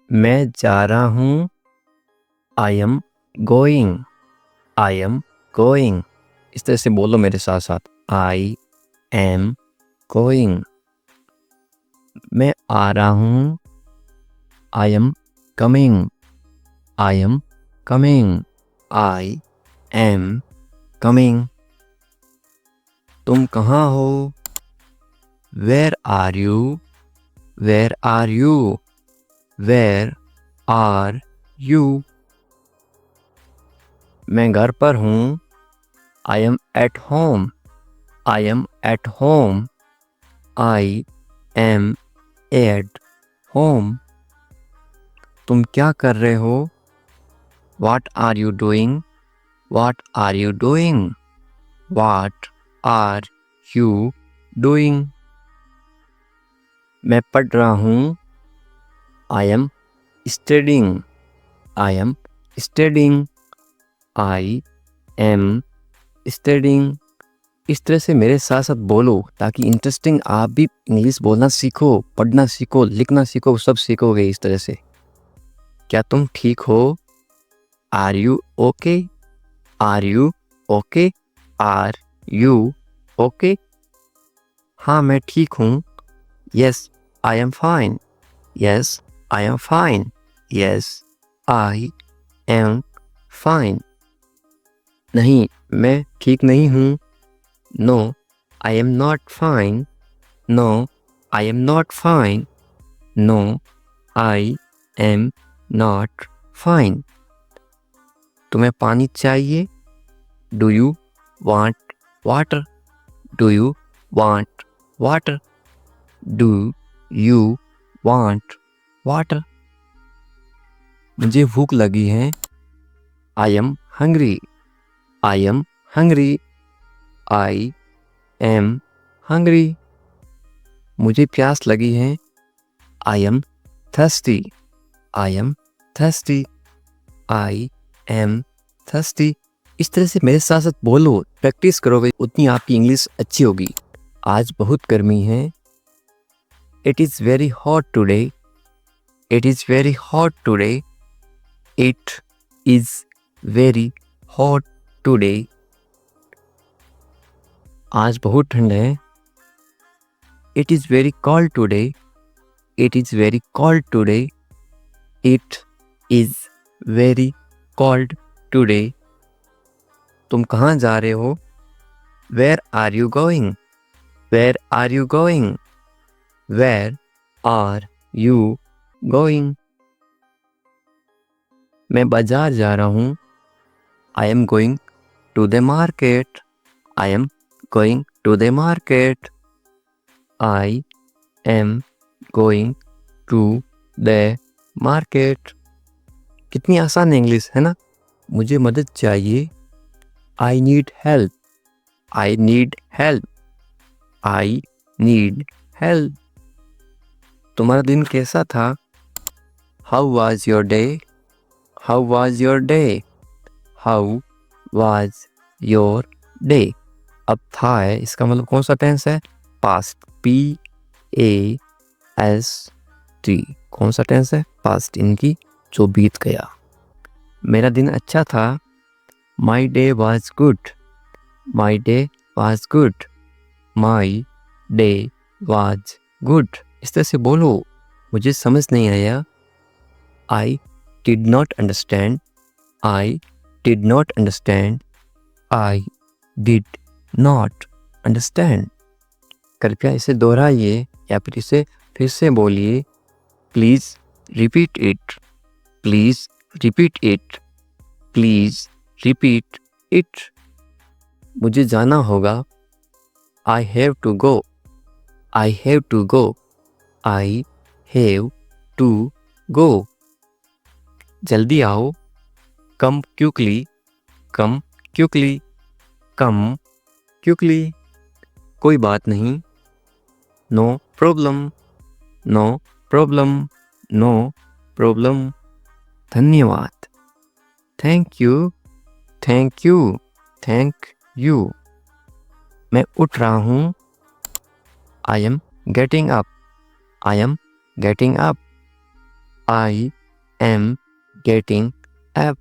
मैं जा रहा हूँ। I am going. I am going. इस तरह से बोलो मेरे साथ साथ। I am going. मैं आ रहा हूँ। I am coming. I am coming. I am coming. तुम कहाँ हो? Where are you? Where are you? Where are you? मैं घर पर हूँ। I am at home. I am at home. I am at home. तुम क्या कर रहे हो? What are you doing? What are you doing? What are you doing? मैं पढ़ रहा हूँ। I am studying. I am studying. I am studying. इस तरह से मेरे साथ साथ बोलो ताकि इंटरेस्टिंग आप भी इंग्लिश बोलना सीखो, पढ़ना सीखो, लिखना सीखो, सब सीखोगे इस तरह से। क्या तुम ठीक हो? Are you okay? Are you okay? Are you okay? हाँ मैं ठीक हूँ। Yes, I am fine. Yes, I am fine. Yes, I am fine. नहीं, मैं ठीक नहीं हूँ। No, I am not fine. No, I am not fine. No, I am not fine. तुम्हें पानी चाहिए? Do you want water? Do you want water? Do you want water? मुझे भूख लगी है। I am hungry. I am hungry. I am hungry. मुझे प्यास लगी है। I am thirsty. I am thirsty. I am thirsty. इस तरह से मेरे साथ साथ बोलो, प्रैक्टिस करोगे उतनी आपकी इंग्लिश अच्छी होगी। आज बहुत गर्मी है। It is very hot today. It is very hot today. It is very hot today. आज बहुत ठंड है। It is very cold today. It is very cold today. It is very cold today. तुम कहाँ जा रहे हो? Where are you going? Where are you going? Where are you going? मैं बाजार जा रहा हूँ। I am going to the market. I am going to the market. I am going to the market. कितनी आसान इंग्लिश है ना? मुझे मदद चाहिए। I need help. I need help. I need help. तुम्हारा दिन कैसा था? How was your day? How was your day? How was your day? अब था है, इसका मतलब कौन सा टेंस है? Past. P A S T। कौन सा टेंस है? पास्ट, इनकी जो बीत गया। मेरा दिन अच्छा था। My day was good. My day was good. My day was good. इस तरह से बोलो। मुझे समझ नहीं आया। I did not understand. I did not understand. I did not understand. कृपया इसे दोहराइए या फिर इसे फिर से बोलिए। Please repeat it. Please repeat it. Please repeat it. मुझे जाना होगा। I have to go. I have to go. I have to go. जल्दी आओ। Come quickly. Come quickly. Come quickly. कोई बात नहीं। No problem. No problem. No problem. धन्यवाद। Thank you. Thank you. Thank you. मैं उठ रहा हूँ। I am getting up. I am getting up. I am getting up.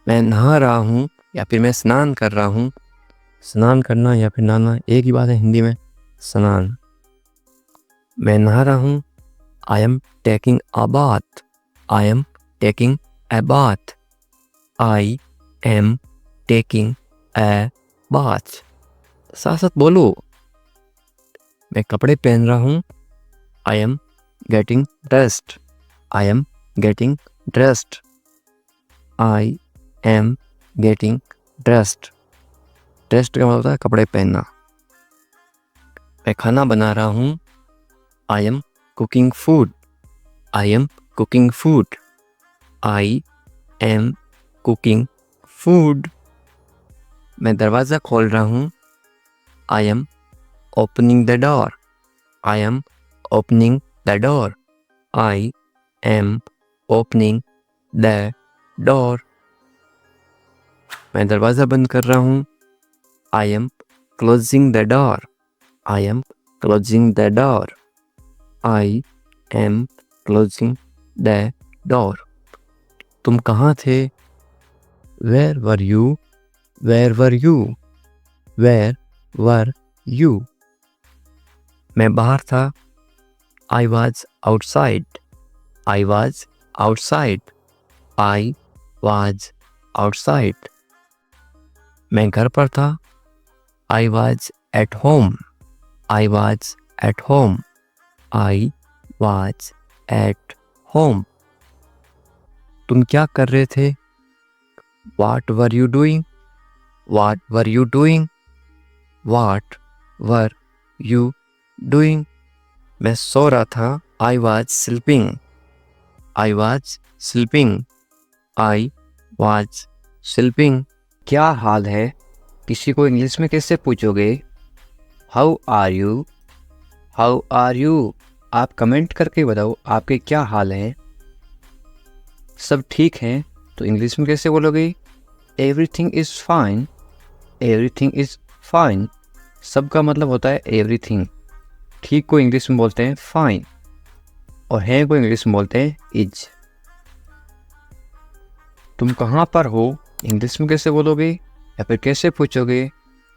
मैं नहा रहा हूँ या फिर मैं स्नान कर रहा हूँ। स्नान करना या फिर नहाना एक ही बात है हिंदी में, स्नान। मैं नहा रहा हूँ। I am taking a bath. I am taking a bath. I am taking a bath. साथ साथ बोलो। मैं कपड़े पहन रहा हूँ। I am getting dressed. I am getting dressed. I am getting dressed. Dressed का मतलब होता है कपड़े पहनना। मैं खाना बना रहा हूँ। I am cooking food. I am cooking food. I am cooking food. मैं दरवाज़ा खोल रहा हूँ। I am opening the door. I am opening the door. I am opening the door. मैं दरवाज़ा बंद कर रहा हूँ। I am closing the door. I am closing the door. I am closing the door. तुम कहाँ थे? Where were you? Where were you? Where were you? मैं बाहर था। I was outside. I was outside. I was outside. मैं घर पर था। I was at home. I was at home. I was at home. तुम क्या कर रहे थे? What were you doing? What were you doing? What were you doing? मैं सो रहा था। I was sleeping. I was sleeping. I was sleeping. क्या हाल है? किसी को इंग्लिश में कैसे पूछोगे? How are you? How are you? आप कमेंट करके बताओ आपके क्या हाल हैं। सब ठीक हैं तो इंग्लिश में कैसे बोलोगे? Everything is fine. Everything is fine. सब का मतलब होता है एवरीथिंग। ठीक को इंग्लिश में बोलते हैं फाइन और है को इंग्लिश में बोलते हैं इज। तुम कहाँ पर हो? इंग्लिश में कैसे बोलोगे या फिर कैसे पूछोगे?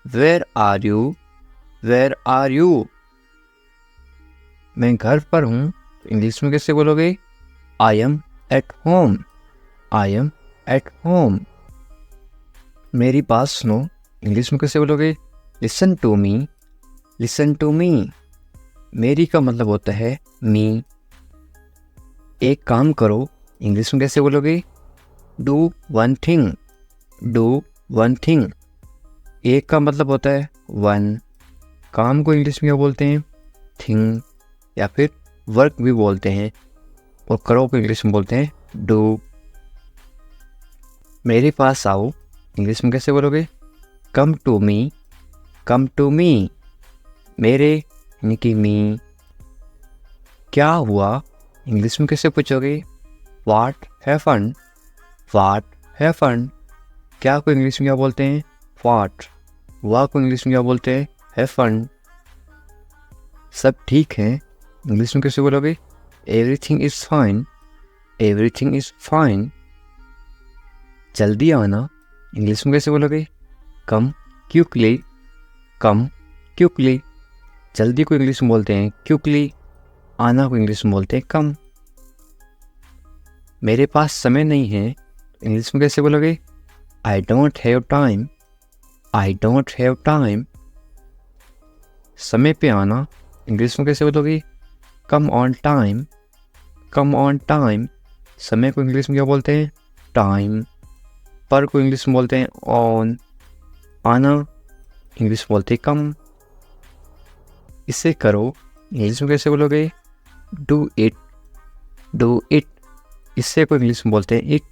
Where are you? Where are you? मैं घर पर हूँ तो इंग्लिश में कैसे बोलोगे? I am at home. I am at home. मेरी बात सुनो, इंग्लिश में कैसे बोलोगे? Listen to me. Listen to me. मेरी का मतलब होता है मी। एक काम करो, इंग्लिश में कैसे बोलोगे? Do one thing. Do one thing. एक का मतलब होता है वन। काम को इंग्लिश में क्या बोलते हैं? थिंग या फिर वर्क भी बोलते हैं। और करो को इंग्लिश में बोलते हैं डू। मेरे पास आओ, इंग्लिश में कैसे बोलोगे? Come to me. Come to me. मेरे यानी कि मी। क्या हुआ? इंग्लिश में कैसे पूछोगे? What happened. What happened. क्या को इंग्लिश में क्या बोलते हैं? व्हाट। वाह को इंग्लिश में क्या बोलते हैं? हैपेंड। सब ठीक है, इंग्लिश में कैसे बोलोगे? Everything is fine. Everything is fine. जल्दी आना, इंग्लिश में कैसे बोलोगे? कम क्विकली। कम क्विकली। जल्दी को इंग्लिश में बोलते हैं क्विकली। आना को इंग्लिश में बोलते हैं कम। मेरे पास समय नहीं है, इंग्लिश में कैसे बोलोगे? I don't have time. I don't have time. समय पे आना, इंग्लिश में कैसे बोलोगे? Come on time. Come on time. समय को इंग्लिश में क्या बोलते हैं? टाइम। पर को इंग्लिश में बोलते हैं ऑन। आना इंग्लिश में बोलते हैं कम। इसे करो, इंग्लिश में कैसे बोलोगे? Do it. Do it. इससे को इंग्लिश में बोलते हैं इट।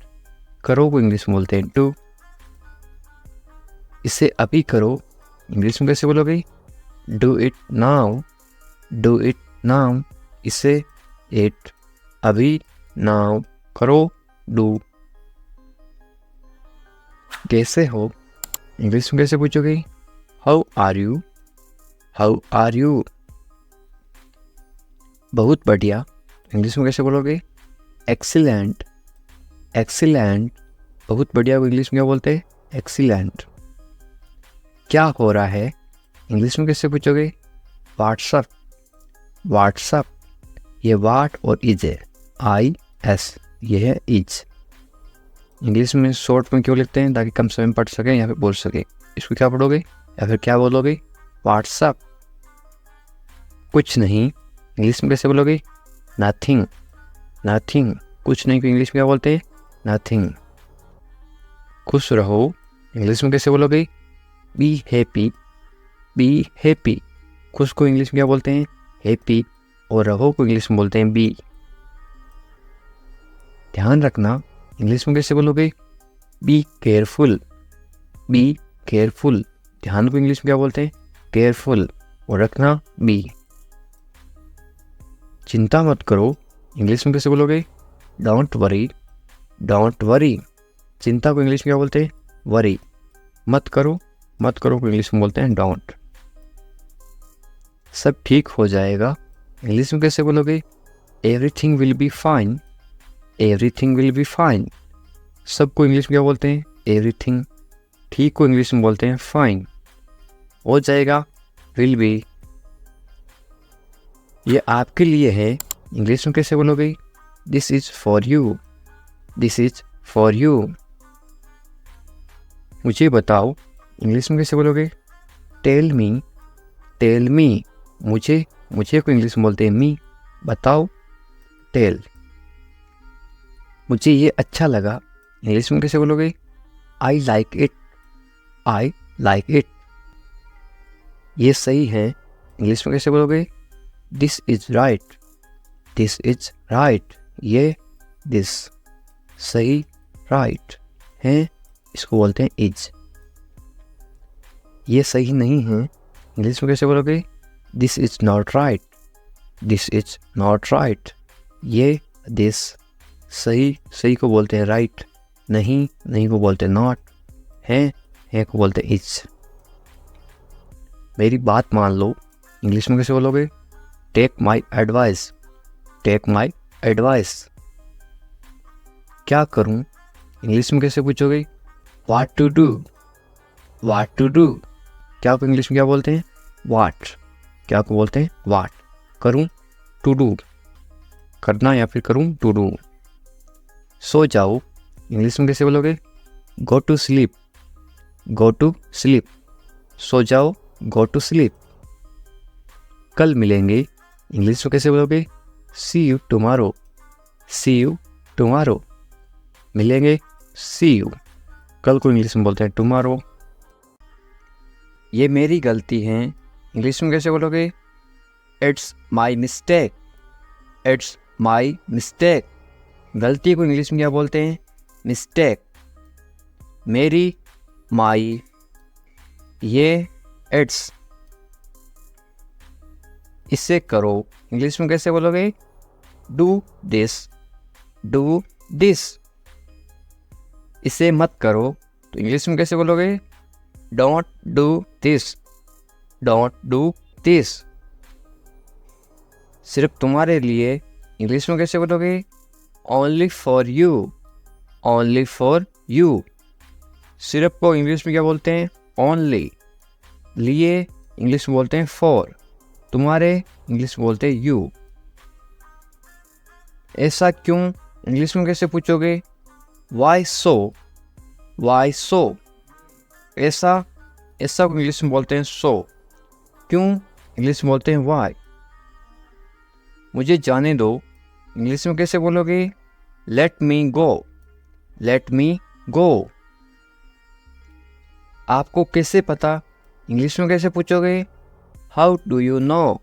करो को इंग्लिश में बोलते हैं डू। इसे अभी करो, इंग्लिश में कैसे बोलोगे? Do it now. Do it now. इसे इट। अभी नाउ। करो डू। कैसे हो? इंग्लिश में कैसे पूछोगे? How are you? How are you? बहुत बढ़िया, इंग्लिश में कैसे बोलोगे? एक्सीलेंट, एक्सीलेंट, बहुत बढ़िया को इंग्लिश में क्या बोलते हैं? एक्सीलेंट। क्या हो रहा है इंग्लिश में कैसे पूछोगे? What's up, what's up. ये वाट और इज है, IS, ये है इज। इंग्लिश में शॉर्ट में क्यों लिखते हैं? ताकि कम समय में पढ़ सकें या फिर बोल सकें। इसको क्या पढ़ोगे या फिर क्या बोलोगे? व्हाट्सअप। कुछ नहीं इंग्लिश में कैसे बोलोगे? Nothing, nothing. कुछ नहीं को इंग्लिश में क्या बोलते हैं? नथिंग। खुश रहो इंग्लिश में कैसे बोलोगे? Be happy, be happy. खुश को इंग्लिश में क्या बोलते हैं? हैप्पी। और रहो को इंग्लिश में बोलते हैं बी। ध्यान रखना इंग्लिश में कैसे बोलोगे? Be careful, be careful. ध्यान को इंग्लिश में क्या बोलते हैं? केयरफुल। और रखना बी। चिंता मत करो इंग्लिश में कैसे बोलोगे? Don't worry, don't worry. चिंता को इंग्लिश में क्या बोलते हैं? वरी। मत करो, मत करो को इंग्लिश में बोलते हैं डोंट। सब ठीक हो जाएगा इंग्लिश में कैसे बोलोगे? Everything will be fine, everything will be fine. सबको इंग्लिश में क्या बोलते हैं? एवरीथिंग। ठीक को इंग्लिश में बोलते हैं फाइन। हो जाएगा विल बी। ये आपके लिए है इंग्लिश में कैसे बोलोगे? This is for you, this is for you. मुझे बताओ इंग्लिश में कैसे बोलोगे? Tell me, tell me. मुझे, मुझे को इंग्लिश में बोलते हैं मी। बताओ, टेल। मुझे ये अच्छा लगा इंग्लिश में कैसे बोलोगे? I like it, I like it. ये सही है इंग्लिश में कैसे बोलोगे? This is right, this is right. ये दिस सही राइट है, इसको बोलते हैं इज। ये सही नहीं है इंग्लिश में कैसे बोलोगे? This is not right, this is not right. ये दिस सही, सही को बोलते हैं राइट। नहीं, नहीं को बोलते हैं नॉट। है को बोलते हैं इज। मेरी बात मान लो इंग्लिश में कैसे बोलोगे? Take my advice, take my advice. क्या करूं इंग्लिश में कैसे पूछोगे? What to do, what to do. क्या को इंग्लिश में क्या बोलते हैं? व्हाट। क्या को बोलते हैं? व्हाट। करूं, टू डू, करना या फिर करूं, टू डू। सो जाओ इंग्लिश में कैसे बोलोगे? Go to sleep, go to sleep. सो जाओ, गो टू स्लीप। कल मिलेंगे इंग्लिश में कैसे बोलोगे? See you tomorrow, see you tomorrow. मिलेंगे, सी यू। कल को इंग्लिश में बोलते हैं टुमारो। ये मेरी गलती है इंग्लिश में कैसे बोलोगे? It's my mistake, it's my mistake. गलती को इंग्लिश में क्या बोलते हैं? मिस्टेक। मेरी, माई। ये इट्स। इसे करो इंग्लिश में कैसे बोलोगे? Do this, do this. इसे मत करो तो इंग्लिश में कैसे बोलोगे? Don't do this, don't do this. सिर्फ तुम्हारे लिए इंग्लिश में कैसे बोलोगे? Only for you, only for you. सिर्फ को इंग्लिश में क्या बोलते हैं? ओनली। लिए इंग्लिश में बोलते हैं फॉर। तुम्हारे इंग्लिश में बोलते हैं यू। ऐसा क्यों इंग्लिश में कैसे पूछोगे? वाई सो, वाई सो। ऐसा, ऐसा को इंग्लिश में बोलते हैं सो। क्यों इंग्लिश में बोलते हैं वाई। मुझे जाने दो इंग्लिश में कैसे बोलोगे? लेट मी गो, लेट मी गो। आपको कैसे पता इंग्लिश में कैसे पूछोगे? How do you no,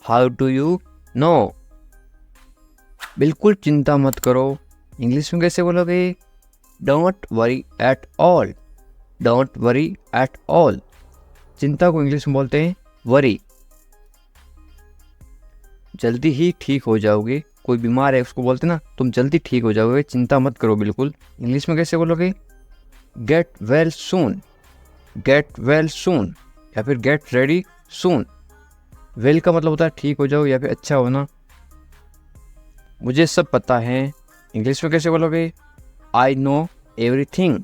how do you no. बिल्कुल चिंता मत करो इंग्लिश में कैसे बोलोगे? Don't worry at all, don't worry at all. चिंता को इंग्लिश में बोलते हैं वरी। जल्दी ही ठीक हो जाओगे। कोई बीमार है उसको बोलते ना तुम जल्दी ठीक हो जाओगे, चिंता मत करो बिल्कुल। इंग्लिश में कैसे बोलोगे? Get well soon, get well soon या फिर गेट रेडी सून। वेल का मतलब होता है ठीक हो जाओ या फिर अच्छा होना। मुझे सब पता है इंग्लिश में कैसे बोलोगे? I know everything,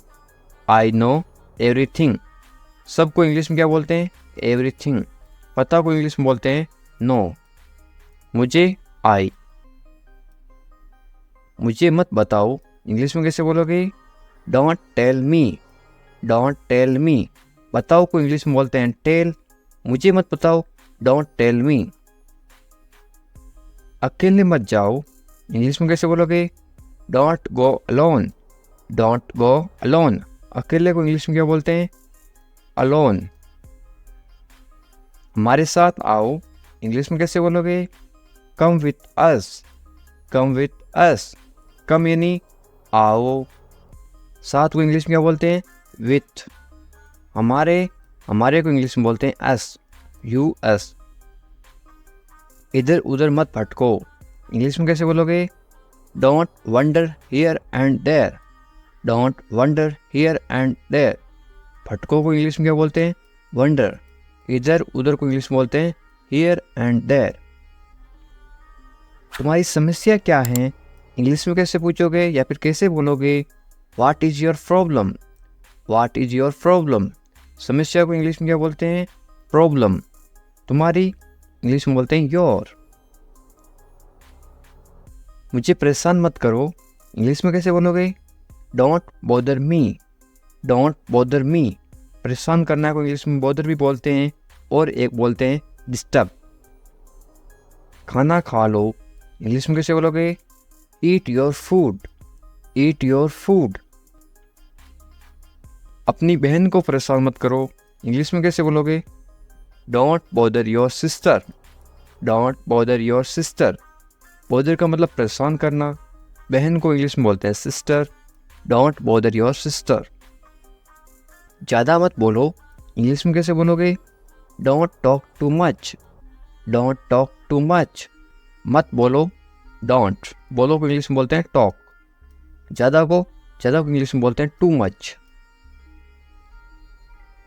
I know everything. सबको इंग्लिश में क्या बोलते हैं? एवरीथिंग। पता को इंग्लिश में बोलते हैं नो। मुझे आई। मुझे मत बताओ, इंग्लिश में कैसे बोलोगे? Don't tell me, don't tell me. बताओ को इंग्लिश में बोलते हैं टेल। मुझे मत बताओ, डोंट टेल मी। अकेले मत जाओ, इंग्लिश में कैसे बोलोगे? Don't go alone, don't go alone. अकेले को इंग्लिश में क्या बोलते हैं? अलोन। हमारे साथ आओ, इंग्लिश में कैसे बोलोगे? Come with us, come with us. कम यानी आओ, साथ को इंग्लिश में क्या बोलते हैं? विथ। हमारे को इंग्लिश में बोलते हैं अस, यू अस। इधर उधर मत भटको, इंग्लिश में कैसे बोलोगे? Don't wander here and there, don't wander here and there. भटको को इंग्लिश में क्या बोलते हैं? वंडर। इधर उधर को इंग्लिश में बोलते हैं हियर एंड देयर। तुम्हारी समस्या क्या है, इंग्लिश में कैसे पूछोगे या फिर कैसे बोलोगे? What is your problem, what is your problem. समस्या को इंग्लिश में क्या बोलते हैं? प्रॉब्लम। तुम्हारी इंग्लिश में बोलते हैं योर। मुझे परेशान मत करो, इंग्लिश में कैसे बोलोगे? Don't bother me, don't bother me. परेशान करना को इंग्लिश में बॉदर भी बोलते हैं और एक बोलते हैं डिस्टर्ब। खाना खा लो, इंग्लिश में कैसे बोलोगे? Eat your food, eat your food. अपनी बहन को परेशान मत करो, इंग्लिश में कैसे बोलोगे? Don't bother your sister, don't bother your sister. Bother का मतलब परेशान करना। बहन को इंग्लिश में बोलते हैं sister, don't bother your sister. ज़्यादा मत बोलो, इंग्लिश में कैसे बोलोगे? Don't talk too much, don't talk too much. मत बोलो, डोंट। बोलो को इंग्लिश में बोलते हैं टॉक। ज़्यादा को इंग्लिश में बोलते हैं टू मच।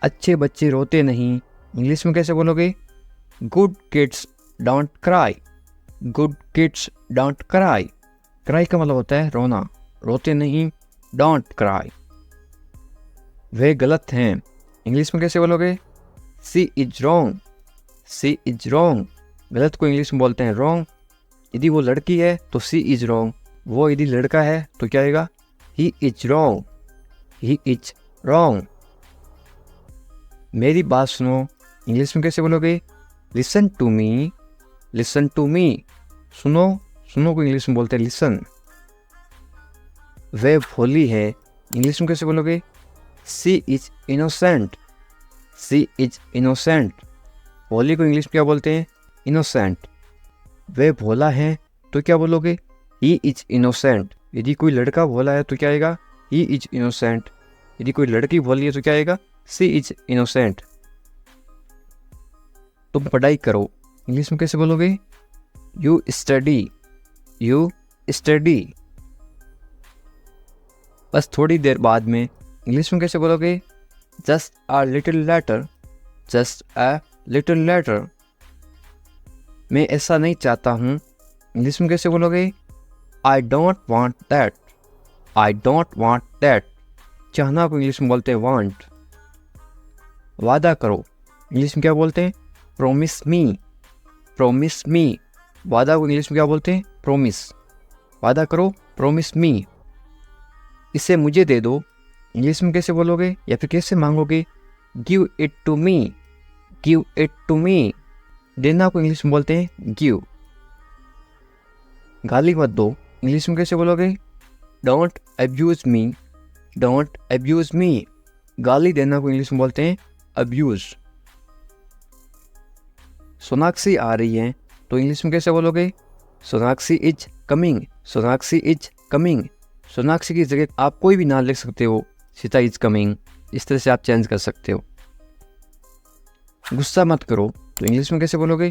अच्छे बच्चे रोते नहीं, इंग्लिश में कैसे बोलोगे? Good kids don't cry, good kids don't cry. Cry का मतलब होता है रोना, रोते नहीं, डोंट क्राई। वे गलत हैं, इंग्लिश में कैसे बोलोगे? She is wrong, she is wrong. गलत को इंग्लिश में बोलते हैं रॉन्ग। यदि वो लड़की है तो सी इज रॉन्ग, वो यदि लड़का है तो क्या आएगा? He is wrong, he is wrong. मेरी बात सुनो, इंग्लिश में कैसे बोलोगे? Listen to me, listen to me. सुनो, सुनो को इंग्लिश में बोलते हैं लिसन। वे भोली है, इंग्लिश में कैसे बोलोगे? She is innocent, she is innocent. भोली को इंग्लिश में क्या बोलते हैं? इनोसेंट। वे भोला है तो क्या बोलोगे? He is innocent. यदि कोई लड़का भोला है तो क्या आएगा? He is innocent. यदि कोई लड़की भोली है तो क्या आएगा? सी इज इनोसेंट। तुम पढ़ाई करो, इंग्लिश में कैसे बोलोगे? You study, you study. बस थोड़ी देर बाद में, इंग्लिश में कैसे बोलोगे? Just a little letter, just a little letter. मैं ऐसा नहीं चाहता हूँ, इंग्लिश में कैसे बोलोगे? I don't want that, I don't want that. चाहना को इंग्लिश में बोलते हैं वांट। वादा करो, इंग्लिश में क्या बोलते हैं? प्रोमिस मी, प्रोमिस मी। वादा को इंग्लिश में क्या बोलते हैं? प्रोमिस। वादा करो, प्रोमिस मी। इसे मुझे दे दो, इंग्लिश में कैसे बोलोगे या फिर कैसे मांगोगे? Give it to me, give it to me. देना को इंग्लिश में बोलते हैं गिव। गाली मत दो, इंग्लिश में कैसे बोलोगे? Don't abuse me, don't abuse me. गाली देना को इंग्लिश में बोलते हैं अब्यूज। सोनाक्षी आ रही है तो इंग्लिश में कैसे बोलोगे? Sonakshi is coming, Sonakshi is coming. Sonakshi की जगह आप कोई भी नाम लिख सकते हो, सीता इज कमिंग, इस तरह से आप चेंज कर सकते हो। गुस्सा मत करो तो इंग्लिश में कैसे बोलोगे?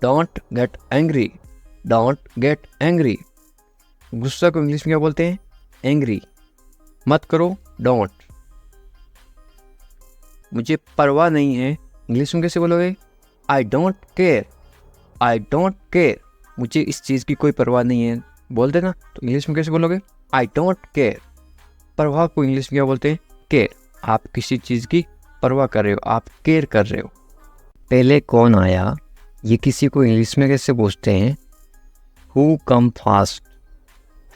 Don't get angry, don't get angry. गुस्सा को इंग्लिश में क्या बोलते हैं? एंग्री। मत करो, डोंट। मुझे परवाह नहीं है, इंग्लिश में कैसे बोलोगे? I don't care, I don't care. मुझे इस चीज़ की कोई परवाह नहीं है, बोलते ना, तो इंग्लिश में कैसे बोलोगे? I don't care. परवाह को इंग्लिश में क्या बोलते हैं? केयर। आप किसी चीज़ की परवाह कर रहे हो, आप केयर कर रहे हो। पहले कौन आया, ये किसी को इंग्लिश में कैसे पूछते हैं? Who come fast,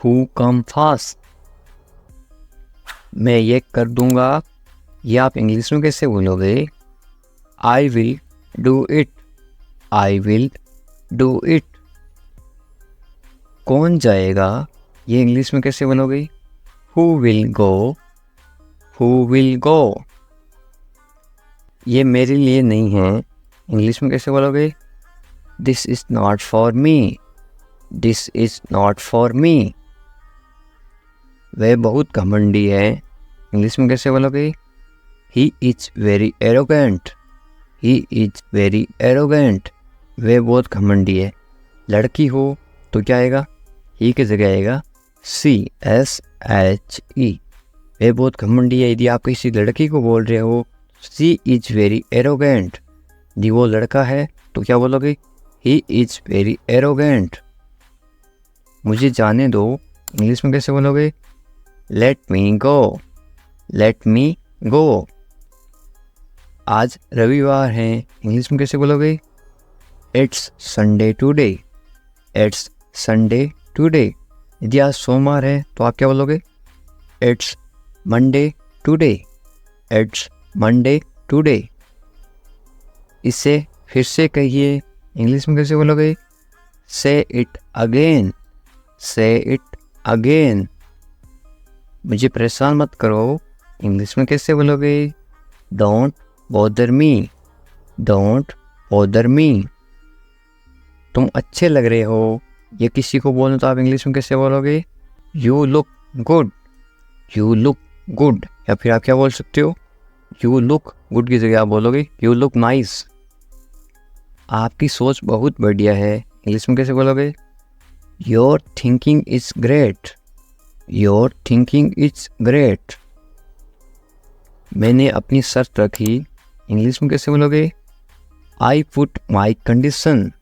who come fast. मैं ये कर दूंगा, ये आप इंग्लिश में कैसे बोलोगे? I will do it, I will do it. कौन जाएगा, ये इंग्लिश में कैसे बोलोगे? Who will go, who will go. ये मेरे लिए नहीं है, इंग्लिश में कैसे बोलोगे? This is not for me, this is not for me. वह बहुत घमंडी है, इंग्लिश में कैसे बोलोगे? He is very arrogant, he is very arrogant. वह बहुत घमंडी है। लड़की हो तो क्या आएगा? ही की जगह आएगा CSHE। वह बहुत घमंडी है। यदि आप किसी लड़की को बोल रहे हो शी इज वेरी एरोगेंट, यदि वो लड़का है तो क्या बोलोगे? He is very arrogant. मुझे जाने दो, इंग्लिश में कैसे बोलोगे? लेट मी गो, लेट मी गो। आज रविवार है, इंग्लिश में कैसे बोलोगे? It's Sunday today, it's Sunday today. यदि आज सोमवार है तो आप क्या बोलोगे? It's Monday today, it's Monday today. इसे फिर से कहिए, इंग्लिश में कैसे बोलोगे? से इट अगेन, से इट अगेन। मुझे परेशान मत करो, इंग्लिश में कैसे बोलोगे? Don't bother me, don't bother me. तुम अच्छे लग रहे हो, ये किसी को बोलना तो आप इंग्लिश में कैसे बोलोगे? You look good, you look good. या फिर आप क्या बोल सकते हो? यू लुक गुड की जगह आप बोलोगे यू लुक नाइस। आपकी सोच बहुत बढ़िया है, इंग्लिश में कैसे बोलोगे? Your thinking is great, your thinking is great. मैंने अपनी शर्त रखी, इंग्लिश में कैसे बोलोगे? I put my condition,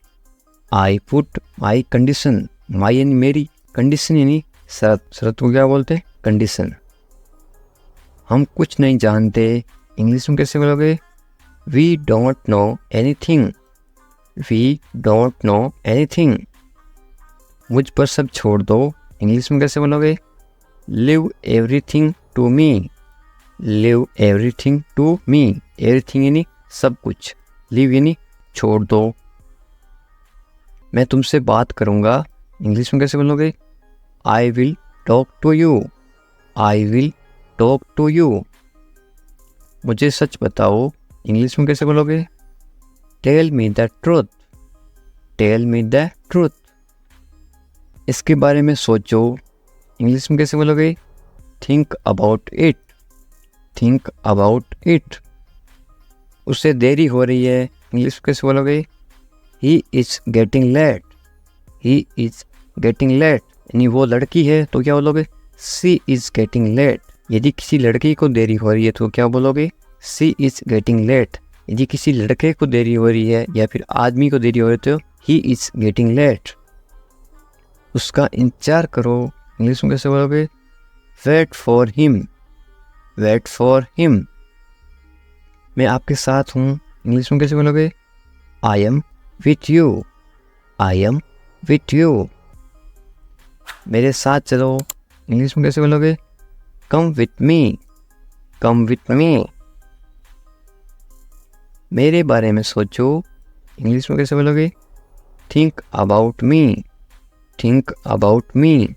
I put my condition. My यानी मेरी, कंडीशन यानी शर्त। शर्त को क्या बोलते हैं? कंडीशन। हम कुछ नहीं जानते, इंग्लिश में कैसे बोलोगे? We don't know anything, we don't know anything. मुझ पर सब छोड़ दो, इंग्लिश में कैसे बोलोगे? Leave everything to me, leave everything to me. Everything यानी सब कुछ, लिव यानी छोड़ दो। मैं तुमसे बात करूँगा, इंग्लिश में कैसे बोलोगे? I will talk to you, I will talk to you. मुझे सच बताओ, इंग्लिश में कैसे बोलोगे? Tell me the truth, tell me the truth. इसके बारे में सोचो, इंग्लिश में कैसे बोलोगे? Think about it, think about it. उसे देरी हो रही है, इंग्लिश में कैसे बोलोगे? He is getting late, he is getting late. यानी वो लड़की है तो क्या बोलोगे? She is getting late. यदि किसी लड़की को देरी हो रही है तो क्या बोलोगे? She is getting late. यदि किसी लड़के को देरी हो रही है या फिर आदमी को देरी हो रही है तो ही इज गेटिंग लेट। उसका इंतजार करो, इंग्लिश में कैसे बोलोगे? Wait for him, wait for him. मैं आपके साथ हूँ, इंग्लिश में कैसे बोलोगे? I am with you, I am with you. मेरे साथ चलो, इंग्लिश में कैसे बोलोगे? Come with me, come with me. मेरे बारे में सोचो, इंग्लिश में कैसे बोलोगे? Think about me, think about me.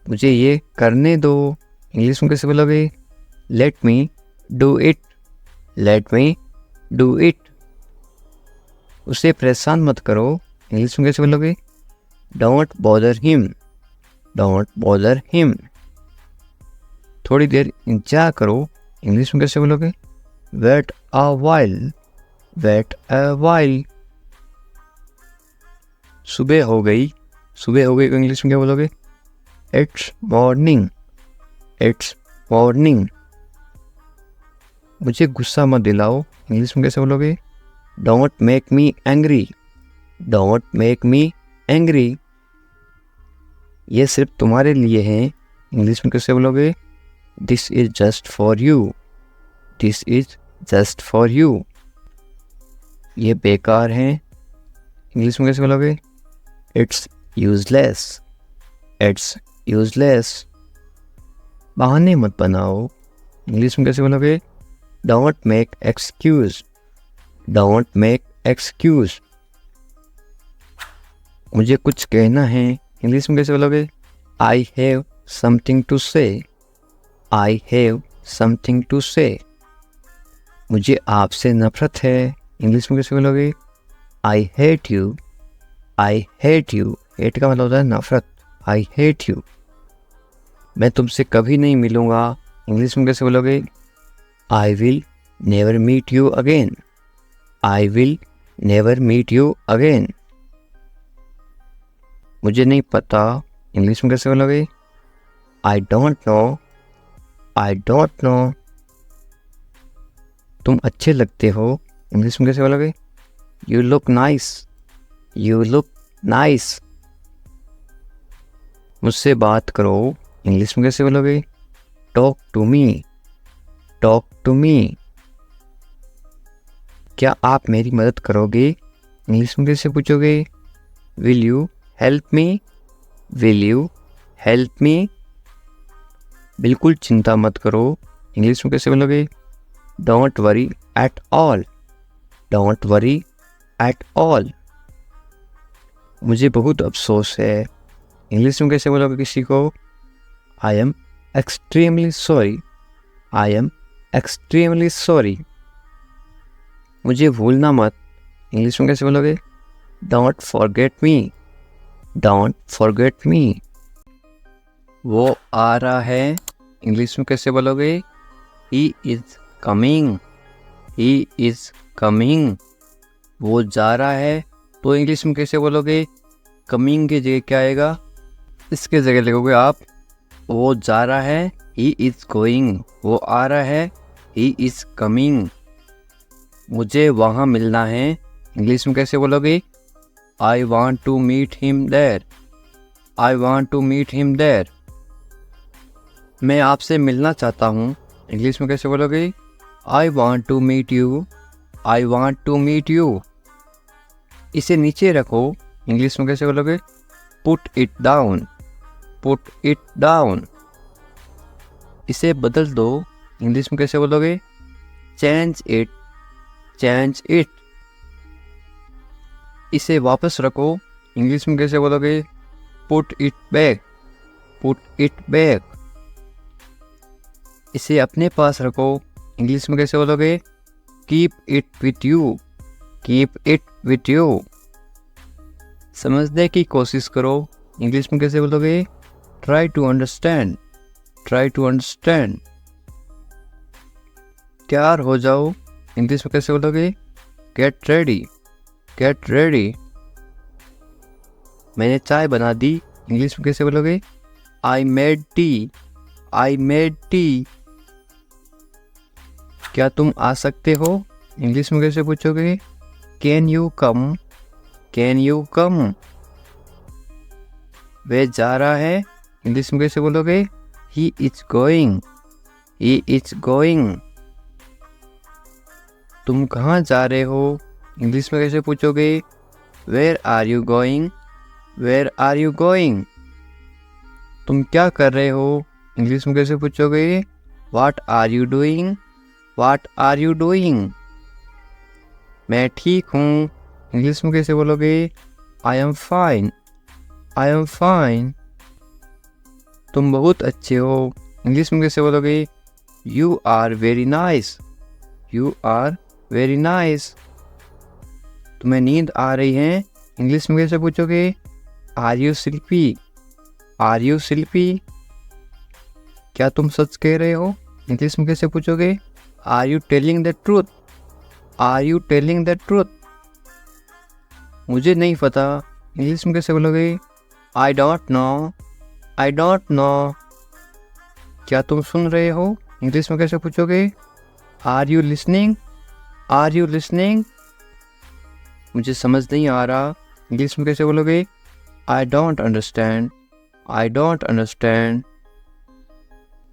मुझे ये करने दो, इंग्लिश में कैसे बोलोगे? Let me do it, let me do it. उसे परेशान मत करो, इंग्लिश में कैसे बोलोगे? Don't bother him, don't bother him. थोड़ी देर इंतजार करो, इंग्लिश में कैसे बोलोगे? Wait a while, wait a while. सुबह हो गई, सुबह हो गई को इंग्लिश में क्या बोलोगे? It's morning, it's morning. मुझे गुस्सा मत दिलाओ, इंग्लिश में कैसे बोलोगे? Don't make me angry, don't make me angry. ये सिर्फ तुम्हारे लिए है, इंग्लिश में कैसे बोलोगे? This is just for you, this is just for you. ये बेकार है, इंग्लिश में कैसे बोलोगे? It's useless, it's useless. बहाने मत बनाओ, इंग्लिश में कैसे बोलोगे? Don't make excuse, don't make excuse. मुझे कुछ कहना है, इंग्लिश में कैसे बोलोगे? आई हैव समथिंग टू से, आई हैव समथिंग टू से। मुझे आपसे नफरत है, इंग्लिश में कैसे बोलोगे? I hate you, I hate you. Hate का मतलब होता है नफरत, आई हेट यू। मैं तुमसे कभी नहीं मिलूँगा, इंग्लिश में कैसे बोलोगे? I will never meet you again, I will never meet you again. मुझे नहीं पता, इंग्लिश में कैसे बोलोगे? I don't know, I don't know. तुम अच्छे लगते हो, इंग्लिश में कैसे बोलोगे? You look nice, you look nice. मुझसे बात करो, इंग्लिश में कैसे बोलोगे? Talk to me, talk to me. क्या आप मेरी मदद करोगे, इंग्लिश में कैसे पूछोगे? Will you help me, will you help मी। बिल्कुल चिंता मत करो, इंग्लिश में कैसे बोलोगे? Don't worry at all, don't worry at all. मुझे बहुत अफसोस है, इंग्लिश में कैसे बोलोगे किसी को? I am extremely sorry, I am extremely sorry. मुझे भूलना मत, इंग्लिश में कैसे बोलोगे? Don't forget me, don't forget me. वो आ रहा है, इंग्लिश में कैसे बोलोगे? He is coming, he is coming. वो जा रहा है, तो इंग्लिश में कैसे बोलोगे? कमिंग की जगह क्या आएगा? इसके जगह लिखोगे आप वो जा रहा है, ही इज गोइंग। वो आ रहा है, ही इज कमिंग। मुझे वहाँ मिलना है, इंग्लिश में कैसे बोलोगे? I want to meet him there, I want to meet him there. मैं आपसे मिलना चाहता हूँ, इंग्लिश में कैसे बोलोगे? I want to meet you, I want to meet you. इसे नीचे रखो, इंग्लिश में कैसे बोलोगे? Put it down, put it down. इसे बदल दो, इंग्लिश में कैसे बोलोगे? Change it, change it. इसे वापस रखो, इंग्लिश में कैसे बोलोगे? Put it back, put it back. इसे अपने पास रखो, इंग्लिश में कैसे बोलोगे? Keep it with you, keep it with you. समझने की कोशिश करो, इंग्लिश में कैसे बोलोगे? Try to understand, try to understand. तैयार हो जाओ, इंग्लिश में कैसे बोलोगे? Get ready, get ready. मैंने चाय बना दी, इंग्लिश में कैसे बोलोगे? I made tea, I made tea. क्या तुम आ सकते हो, इंग्लिश में कैसे पूछोगे? Can you come, can you come. वह जा रहा है, इंग्लिश में कैसे बोलोगे? He is going, he is going. तुम कहाँ जा रहे हो, इंग्लिश में कैसे पूछोगे? Where are you going, where are you going. तुम क्या कर रहे हो, इंग्लिश में कैसे पूछोगे? What are you doing, what are you doing. मैं ठीक हूँ, इंग्लिश में कैसे बोलोगे? I am fine, I am fine. तुम बहुत अच्छे हो, इंग्लिश में कैसे बोलोगे? You are very nice, you are very nice. तुम्हें नींद आ रही है, इंग्लिश में कैसे पूछोगे? Are you sleepy, are you sleepy. क्या तुम सच कह रहे हो, इंग्लिश में कैसे पूछोगे? Are you telling the truth, are you telling the truth. मुझे नहीं पता, इंग्लिश में कैसे बोलोगे? I don't know, I don't know. क्या तुम सुन रहे हो, इंग्लिश में कैसे पूछोगे? Are you listening, are you listening. मुझे समझ नहीं आ रहा, इंग्लिश में कैसे बोलोगे? I don't understand, I don't understand.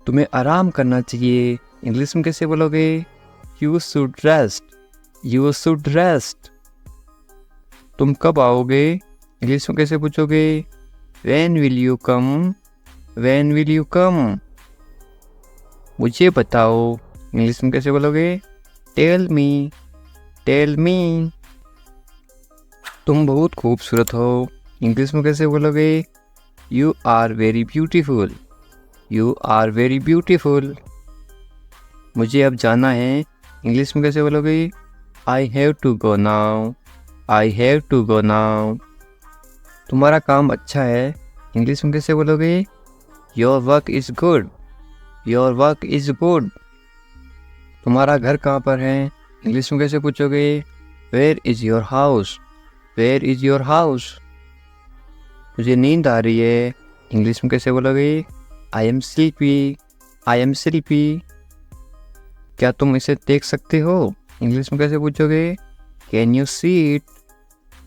तुम्हें आराम करना चाहिए, इंग्लिश में कैसे बोलोगे? You should rest, you should rest. तुम कब आओगे? इंग्लिश में कैसे पूछोगे? When will you come, when will you come. मुझे बताओ, इंग्लिश में कैसे बोलोगे? Tell me, tell me. तुम बहुत खूबसूरत हो, इंग्लिश में कैसे बोलोगे? You are very beautiful, you are very beautiful. मुझे अब जाना है, इंग्लिश में कैसे बोलोगे? I have to go now, I have to go now. तुम्हारा काम अच्छा है, इंग्लिश में कैसे बोलोगे? Your work is good, your work is good. तुम्हारा घर कहाँ पर है, इंग्लिश में कैसे पूछोगे? Where is your house, where is your house. मुझे नींद आ रही है, इंग्लिश में कैसे बोलोगे? I am sleepy, I am sleepy. क्या तुम इसे देख सकते हो, इंग्लिश में कैसे पूछोगे? Can you see it,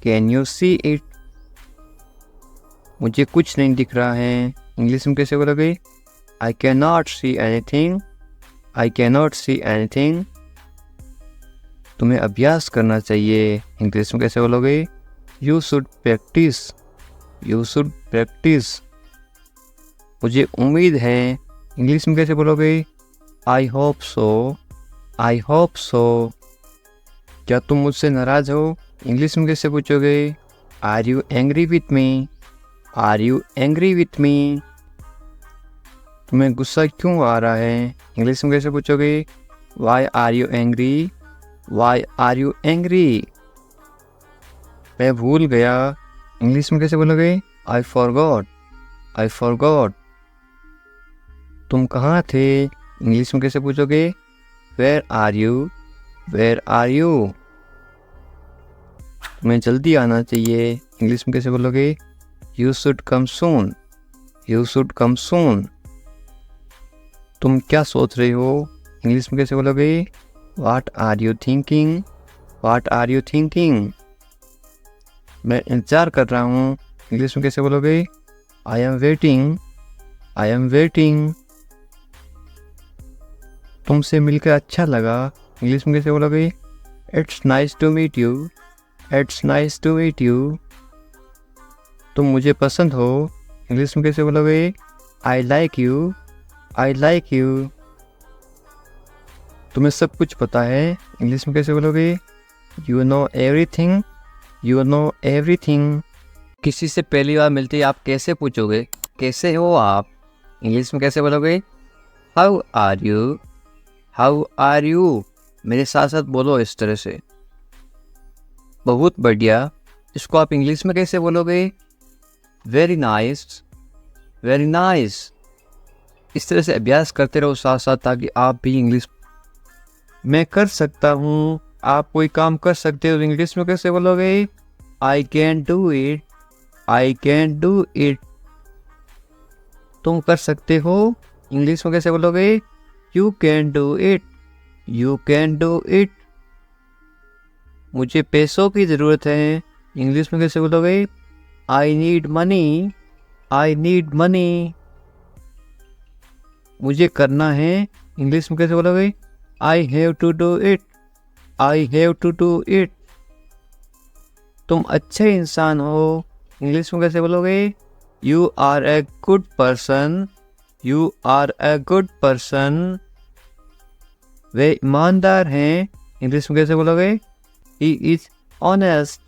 can you see it. मुझे कुछ नहीं दिख रहा है, इंग्लिश में कैसे बोलोगे? I can not see anything, I can not any anything. तुम्हें अभ्यास करना चाहिए, इंग्लिश में कैसे बोलोगे? You should practise, you should practise. मुझे उम्मीद है, इंग्लिश में कैसे बोलोगे? I hope so, I hope so. क्या तुम मुझसे नाराज़ हो, इंग्लिश में कैसे पूछोगे? Are you angry with me, are you angry with me. तुम्हें गुस्सा क्यों आ रहा है, इंग्लिश में कैसे पूछोगे? Why are you angry, why are you angry. मैं भूल गया, इंग्लिश में कैसे बोलोगे? I forgot, I forgot. तुम कहाँ थे, इंग्लिश में कैसे पूछोगे? Where are you, where are you. तुम्हें जल्दी आना चाहिए, इंग्लिश में कैसे बोलोगे? You should come soon, you should come soon. तुम क्या सोच रहे हो, इंग्लिश में कैसे बोलोगे? What are you thinking, what are you thinking. मैं इंतज़ार कर रहा हूँ, इंग्लिश में कैसे बोलोगे? I am waiting, I am waiting. तुमसे मिलकर अच्छा लगा, इंग्लिश में कैसे बोलोगे? It's nice to meet you, it's nice to meet you. तुम मुझे पसंद हो, इंग्लिश में कैसे बोलोगे? I like you, I like you. तुम्हें सब कुछ पता है, इंग्लिश में कैसे बोलोगे? You know everything, you know everything. किसी से पहली बार मिलते ही आप कैसे पूछोगे? कैसे हो आप, इंग्लिश में कैसे बोलोगे? How are you, how are you. मेरे साथ साथ बोलो इस तरह से। बहुत बढ़िया। इसको आप इंग्लिश में कैसे बोलोगे? Very nice, very nice. इस तरह से अभ्यास करते रहो साथ साथ, ताकि आप भी इंग्लिश। मैं कर सकता हूँ, आप कोई काम कर सकते हो, इंग्लिश में कैसे बोलोगे? I can do it, I can do it. तुम कर सकते हो, इंग्लिश में कैसे बोलोगे? You can do it, you can do it. मुझे पैसों की ज़रूरत है, इंग्लिश में कैसे बोलोगे? I need money, I need money. मुझे करना है, इंग्लिश में कैसे बोलोगे? I have to do it, I have to do it. तुम अच्छे इंसान हो, इंग्लिश में कैसे बोलोगे? You are a good person, you are a good person. वे ईमानदार हैं, इंग्लिश में कैसे बोलोगे? He is honest,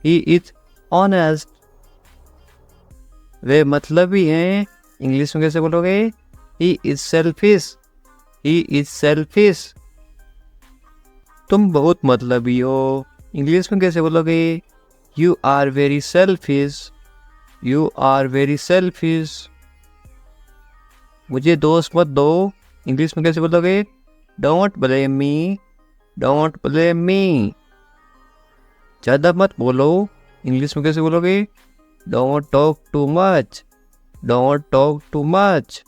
he is honest. वे मतलबी हैं, इंग्लिश में कैसे बोलोगे? He is selfish, he is selfish. तुम बहुत मतलबी हो, इंग्लिश में कैसे बोलोगे? You are very selfish, you are very selfish. मुझे दोस्त मत दो, इंग्लिश में कैसे बोलोगे? Don't blame me, don't blame me. ज़्यादा मत बोलो, इंग्लिश में कैसे बोलोगे? Don't talk too much, don't talk too much.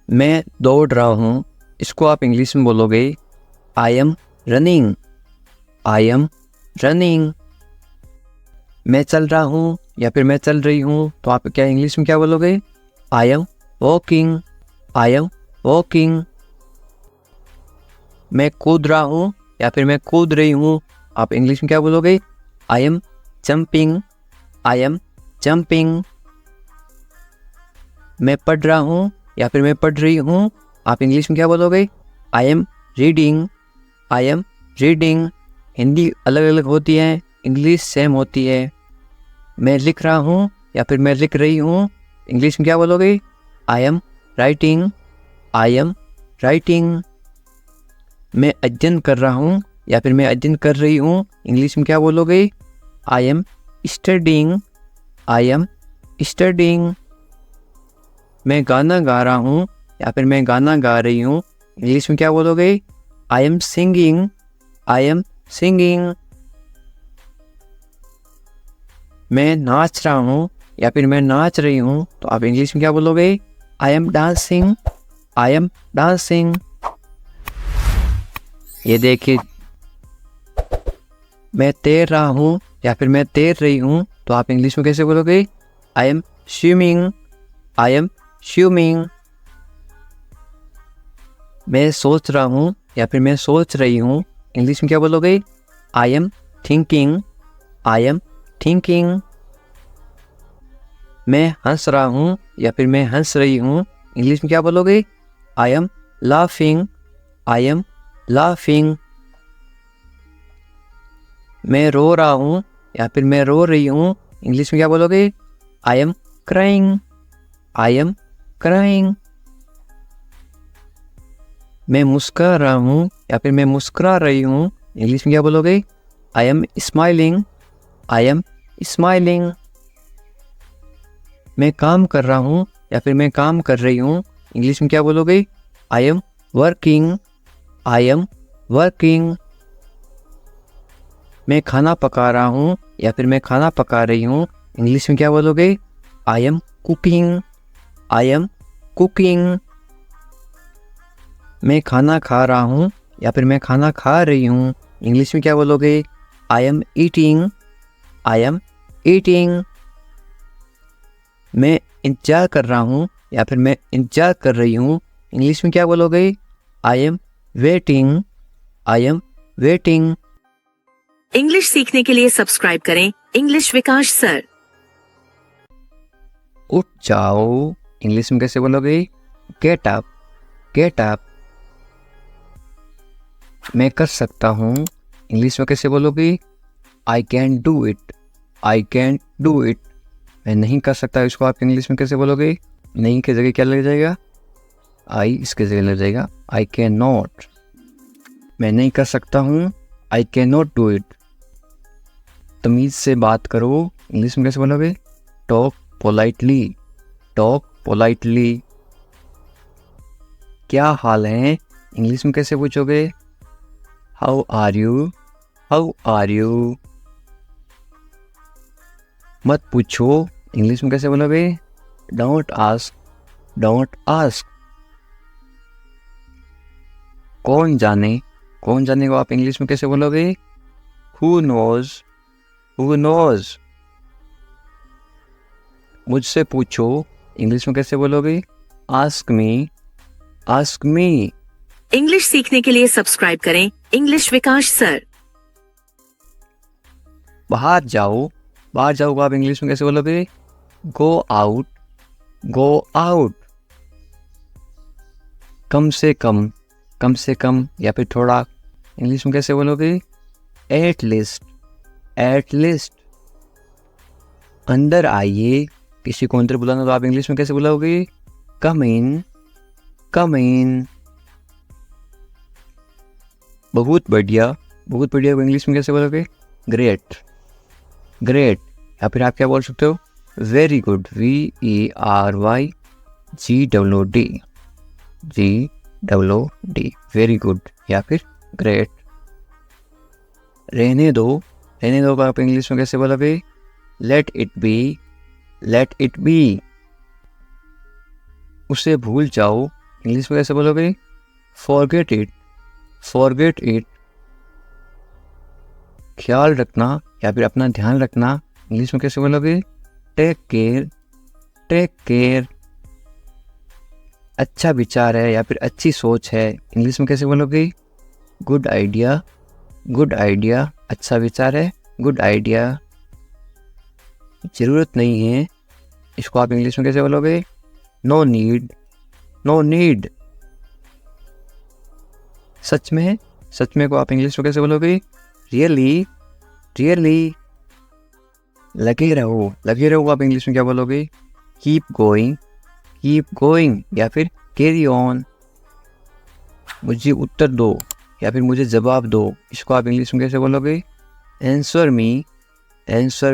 मैं दौड़ रहा हूँ, इसको आप इंग्लिश में बोलोगे? I am running, I am running. मैं चल रहा हूँ या फिर मैं चल रही हूँ, तो आप क्या इंग्लिश में क्या बोलोगे? I am walking. I am walking. मैं कूद रहा हूँ या फिर मैं कूद रही हूँ, आप इंग्लिश में क्या बोलोगे? I am jumping. I am jumping. मैं पढ़ रहा हूँ या फिर मैं पढ़ रही हूँ, आप इंग्लिश में क्या बोलोगे? I am reading. I am reading. Hindi अलग अलग होती है, इंग्लिश सेम होती है। मैं लिख रहा हूँ या फिर मैं लिख रही हूँ, इंग्लिश में क्या बोलोगे? I am writing. I am writing. मैं अध्ययन कर रहा हूँ या फिर मैं अध्ययन कर रही हूँ, इंग्लिश में क्या बोलोगे? I am studying. I am studying. मैं गाना गा रहा हूँ या फिर मैं गाना गा रही हूँ, इंग्लिश में क्या बोलोगे? I am singing. I am singing. मैं नाच रहा हूँ या फिर मैं नाच रही हूँ, तो आप इंग्लिश में क्या बोलोगे? I am dancing. I am dancing. ये देखिए, मैं तैर रहा हूँ या फिर मैं तैर रही हूँ, तो आप इंग्लिश में कैसे बोलोगे? I am swimming. I am swimming. मैं सोच रहा हूँ या फिर मैं सोच रही हूँ, इंग्लिश में क्या बोलोगे? I am thinking. I am thinking. मैं हंस रहा हूँ या फिर मैं हंस रही हूँ, इंग्लिश में क्या बोलोगे? I am laughing. I am laughing. मैं रो रहा हूँ या फिर मैं रो रही हूँ, इंग्लिश में क्या बोलोगे? I am crying. I am crying. मैं मुस्कुरा रहा हूँ या फिर मैं मुस्कुरा रही हूँ, इंग्लिश में क्या बोलोगे? I am smiling. I am smiling. मैं काम कर रहा हूँ या फिर मैं काम कर रही हूँ, इंग्लिश में क्या बोलोगे? I am working. I am working. मैं खाना पका रहा हूँ या फिर मैं खाना पका रही हूँ, इंग्लिश में क्या बोलोगे? I am cooking. I am cooking. मैं खाना खा रहा हूँ या फिर मैं खाना खा रही हूँ, इंग्लिश में क्या बोलोगे? I am eating. I am eating. मैं इंतजार कर रहा हूँ या फिर मैं इंतजार कर रही हूँ, इंग्लिश में क्या बोलोगे? I am waiting. I am waiting. English सीखने के लिए सब्सक्राइब करें इंग्लिश विकास सर। उठ जाओ, इंग्लिश में कैसे बोलोगे? Get up. Get up. मैं कर सकता हूँ, इंग्लिश में कैसे बोलोगे? I can do it. I can do it. मैं नहीं कर सकता, इसको आप इंग्लिश में कैसे बोलोगे? नहीं की जगह क्या लग जाएगा? आई इसके जगह लग जाएगा आई कैन नॉट. मैं नहीं कर सकता हूँ, I can not do it. तमीज़ से बात करो, इंग्लिश में कैसे बोलोगे? Talk politely. Talk politely. क्या हाल है, इंग्लिश में कैसे पूछोगे? How are you. How are you. मत पूछो, इंग्लिश में कैसे बोलोगे? Don't ask. Don't ask. कौन जाने. कौन जाने को आप इंग्लिश में कैसे बोलोगे? Who knows. Who knows. मुझसे पूछो, इंग्लिश में कैसे बोलोगे? Ask me. Ask me. English सीखने के लिए सब्सक्राइब करें इंग्लिश विकास सर। बाहर जाओ. बाहर जाओ को आप इंग्लिश में कैसे बोलोगे? Go out. Go out. कम से कम. कम से कम या फिर थोड़ा, इंग्लिश में कैसे बोलोगे? At least. At least. अंदर आइए, किसी को अंदर बुलाना तो आप इंग्लिश में कैसे बुलाओगे? कम इन. कम इन. बहुत बढ़िया. बहुत बढ़िया को इंग्लिश में कैसे बोलोगे? ग्रेट. ग्रेट. या फिर आप क्या बोल सकते हो? Very good. VERYGOOD. GOOD. Very good या फिर ग्रेट. रहने दो. रहने दो को आप इंग्लिश में कैसे बोलोगे? Let it be. Let it be. उसे भूल जाओ, इंग्लिश में कैसे बोलोगे? Forget it. Forget it. ख्याल रखना या फिर अपना ध्यान रखना, इंग्लिश में कैसे बोलोगे? Take care. Take care. अच्छा विचार है या फिर अच्छी सोच है, इंग्लिश में कैसे बोलोगे? Good idea, good idea. अच्छा विचार है, गुड आइडिया। ज़रूरत नहीं है, इसको आप इंग्लिश में कैसे बोलोगे? No need, no need. सच में, सच में को आप इंग्लिश में कैसे बोलोगे? Really, really. लगे रहो, लगे रहो आप इंग्लिश में क्या बोलोगे? कीप गोइंग या फिर कैरी ऑन। मुझे उत्तर दो या फिर मुझे जवाब दो, इसको आप इंग्लिश में कैसे बोलोगे? आंसर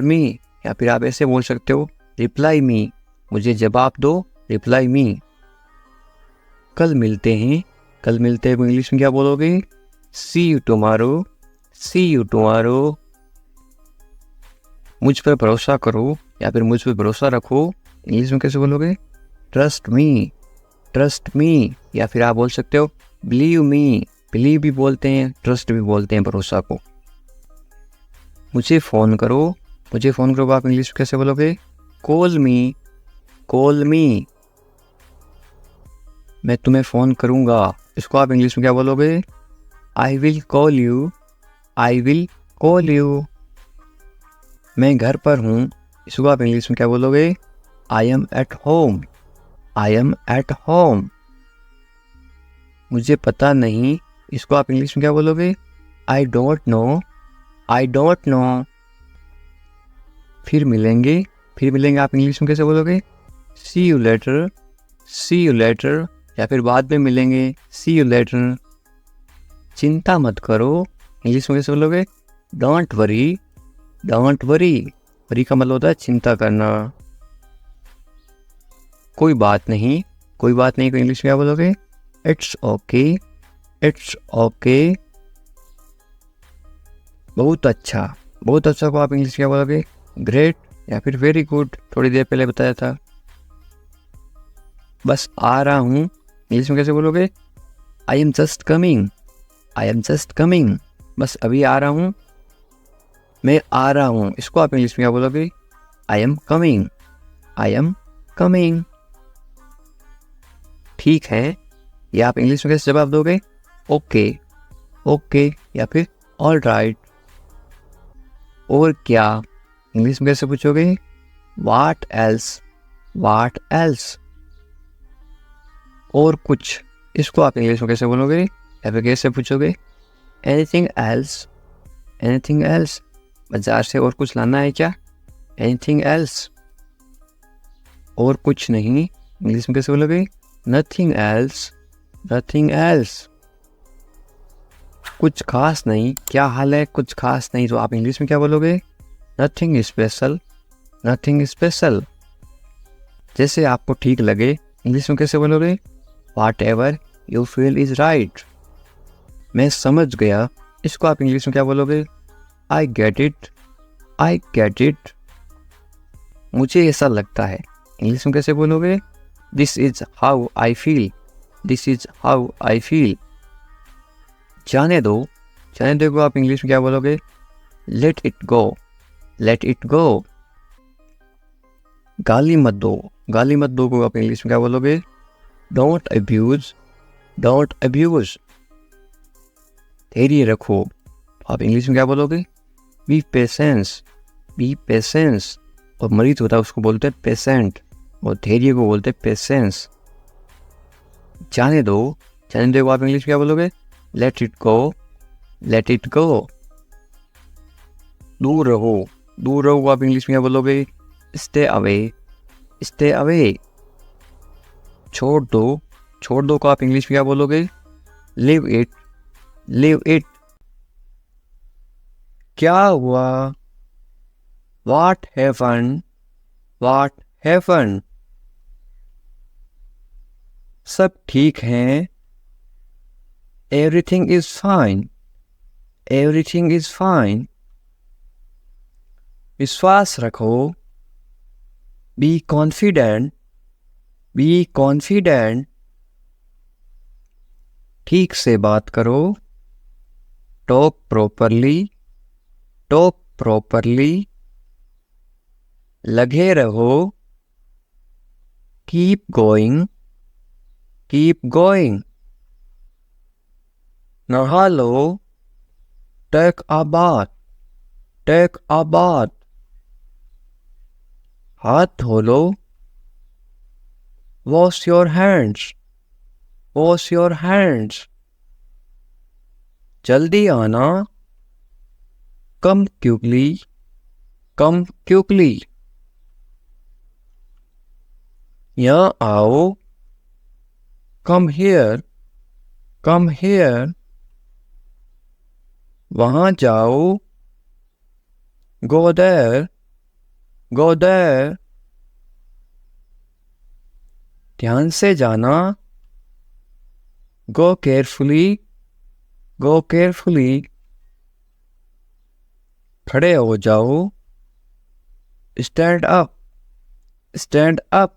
मी या फिर आप ऐसे बोल सकते हो रिप्लाई मी, मुझे जवाब दो, रिप्लाई मी। कल मिलते हैं को इंग्लिश में क्या बोलोगे? See you tomorrow, see you tomorrow. मुझ पर भरोसा करो या फिर मुझ पर भरोसा रखो, इंग्लिश में कैसे बोलोगे? ट्रस्ट मी या फिर आप बोल सकते हो बिलीव मी। बिलीव भी बोलते हैं, ट्रस्ट भी बोलते हैं भरोसा को। मुझे फ़ोन करो आप इंग्लिश में कैसे बोलोगे? कॉल मी। मैं तुम्हें फ़ोन करूँगा, इसको आप इंग्लिश में क्या बोलोगे? I will call you. मैं घर पर हूँ, इसको आप इंग्लिश में क्या बोलोगे? I am at home. मुझे पता नहीं, इसको आप इंग्लिश में क्या बोलोगे? I don't no. फिर मिलेंगे आप इंग्लिश में कैसे बोलोगे? सी यू लेटर या फिर बाद में मिलेंगे, सी यू लेटर। चिंता मत करो, इंग्लिश में कैसे बोलोगे? Don't worry. वरी का मतलब होता है चिंता करना। कोई बात नहीं को इंग्लिश में क्या बोलोगे? It's okay. बहुत अच्छा को आप इंग्लिश में क्या बोलोगे? ग्रेट या फिर वेरी गुड, थोड़ी देर पहले बताया था। बस आ रहा हूँ, इंग्लिश में कैसे बोलोगे? I am just coming. बस अभी आ रहा हूँ, मैं आ रहा हूँ, इसको आप इंग्लिश में क्या बोलोगे? I am coming. ठीक है, या आप इंग्लिश में कैसे जवाब दोगे? ओके या फिर ऑल राइट। और क्या, इंग्लिश में कैसे पूछोगे? What else. और कुछ, इसको आप इंग्लिश में कैसे बोलोगे या फिर कैसे पूछोगे? Anything else. बाजार से और कुछ लाना है क्या? Anything else. और कुछ नहीं, इंग्लिश में कैसे बोलोगे? Nothing else. कुछ खास नहीं, क्या हाल है? कुछ खास नहीं, तो आप इंग्लिश में क्या बोलोगे? Nothing special. जैसे आपको ठीक लगे, इंग्लिश में कैसे बोलोगे? Whatever you feel is right. मैं समझ गया, इसको आप इंग्लिश में क्या बोलोगे? I get it. मुझे ऐसा लगता है, इंग्लिश में कैसे बोलोगे? This is how I feel. जाने दो को आप इंग्लिश में क्या बोलोगे? Let it go. गाली मत दो को आप इंग्लिश में क्या बोलोगे? Don't abuse. धैर्य रखो, आप इंग्लिश में क्या बोलोगे? B patience. और मरीज होता है उसको बोलते हैं पेशेंट, और धैर्य को बोलते हैं पेशेंस। जाने दो को आप इंग्लिश में क्या बोलोगे? Let it go. दूर रहो को आप इंग्लिश में क्या बोलोगे? Stay away. छोड़ दो को आप इंग्लिश में क्या बोलोगे? Live it. क्या हुआ? What happen. सब ठीक है, एवरीथिंग इज फाइन। विश्वास रखो, बी कॉन्फिडेंट। ठीक से बात करो, टॉक प्रॉपरली। लगे रहो, कीप गोइंग। Keep going. नहा लो, take a bath, take a bath. हाथ धो लो, wash your hands, wash your hands. जल्दी आना, कम क्विकली, कम क्विकली। यहाँ आओ, कम हियर, कम हियर। वहां जाओ, गो देयर, गो देयर। ध्यान से जाना, गो केयरफुली, गो केयरफुली। खड़े हो जाओ, स्टैंड अप, स्टैंड अप।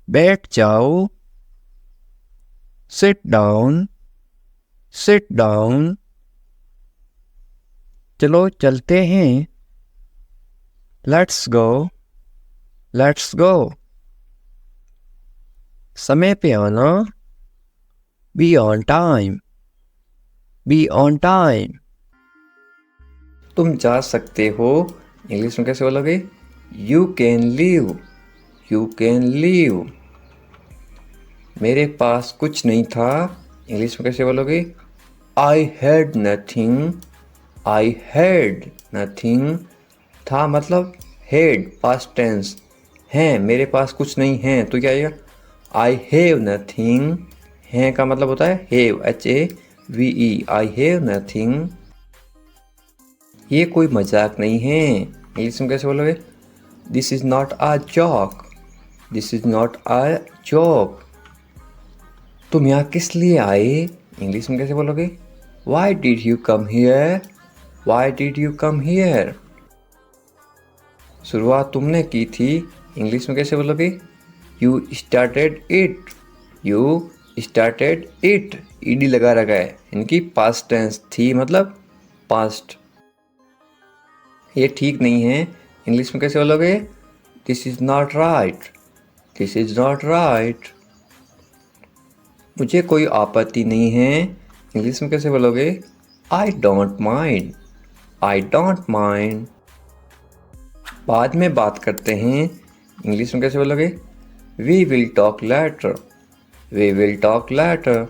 बैठ जाओ, सिट डाउन, सिट डाउन। चलो चलते हैं, लेट्स गो, लेट्स गो। समय पे आना, be on time, be on time. तुम जा सकते हो, इंग्लिश में कैसे बोलोगे? You can leave, you can leave. मेरे पास कुछ नहीं था, इंग्लिश में कैसे बोलोगे? I had nothing, I had nothing. था मतलब हैड पास्ट टेंस, है मेरे पास कुछ नहीं है तो क्या आएगा? I have nothing. है का मतलब होता है have, HAVE, I have nothing. ये कोई मजाक नहीं है, इंग्लिश में कैसे बोलोगे? This is not a joke, this is not a joke. तुम यहाँ किस लिए आए, इंग्लिश में कैसे बोलोगे? Why did you come here, why did you come here. शुरुआत तुमने की थी, इंग्लिश में कैसे बोलोगे? You started it, you started it. ED लगा रखा है, इनकी पास्ट टेंस थी मतलब पास्ट। ये ठीक नहीं है, इंग्लिश में कैसे बोलोगे? This is not right, this is not right. मुझे कोई आपत्ति नहीं है, इंग्लिश में कैसे बोलोगे? I don't mind, I don't mind. बाद में बात करते हैं, इंग्लिश में कैसे बोलोगे? We will talk later, we will talk later.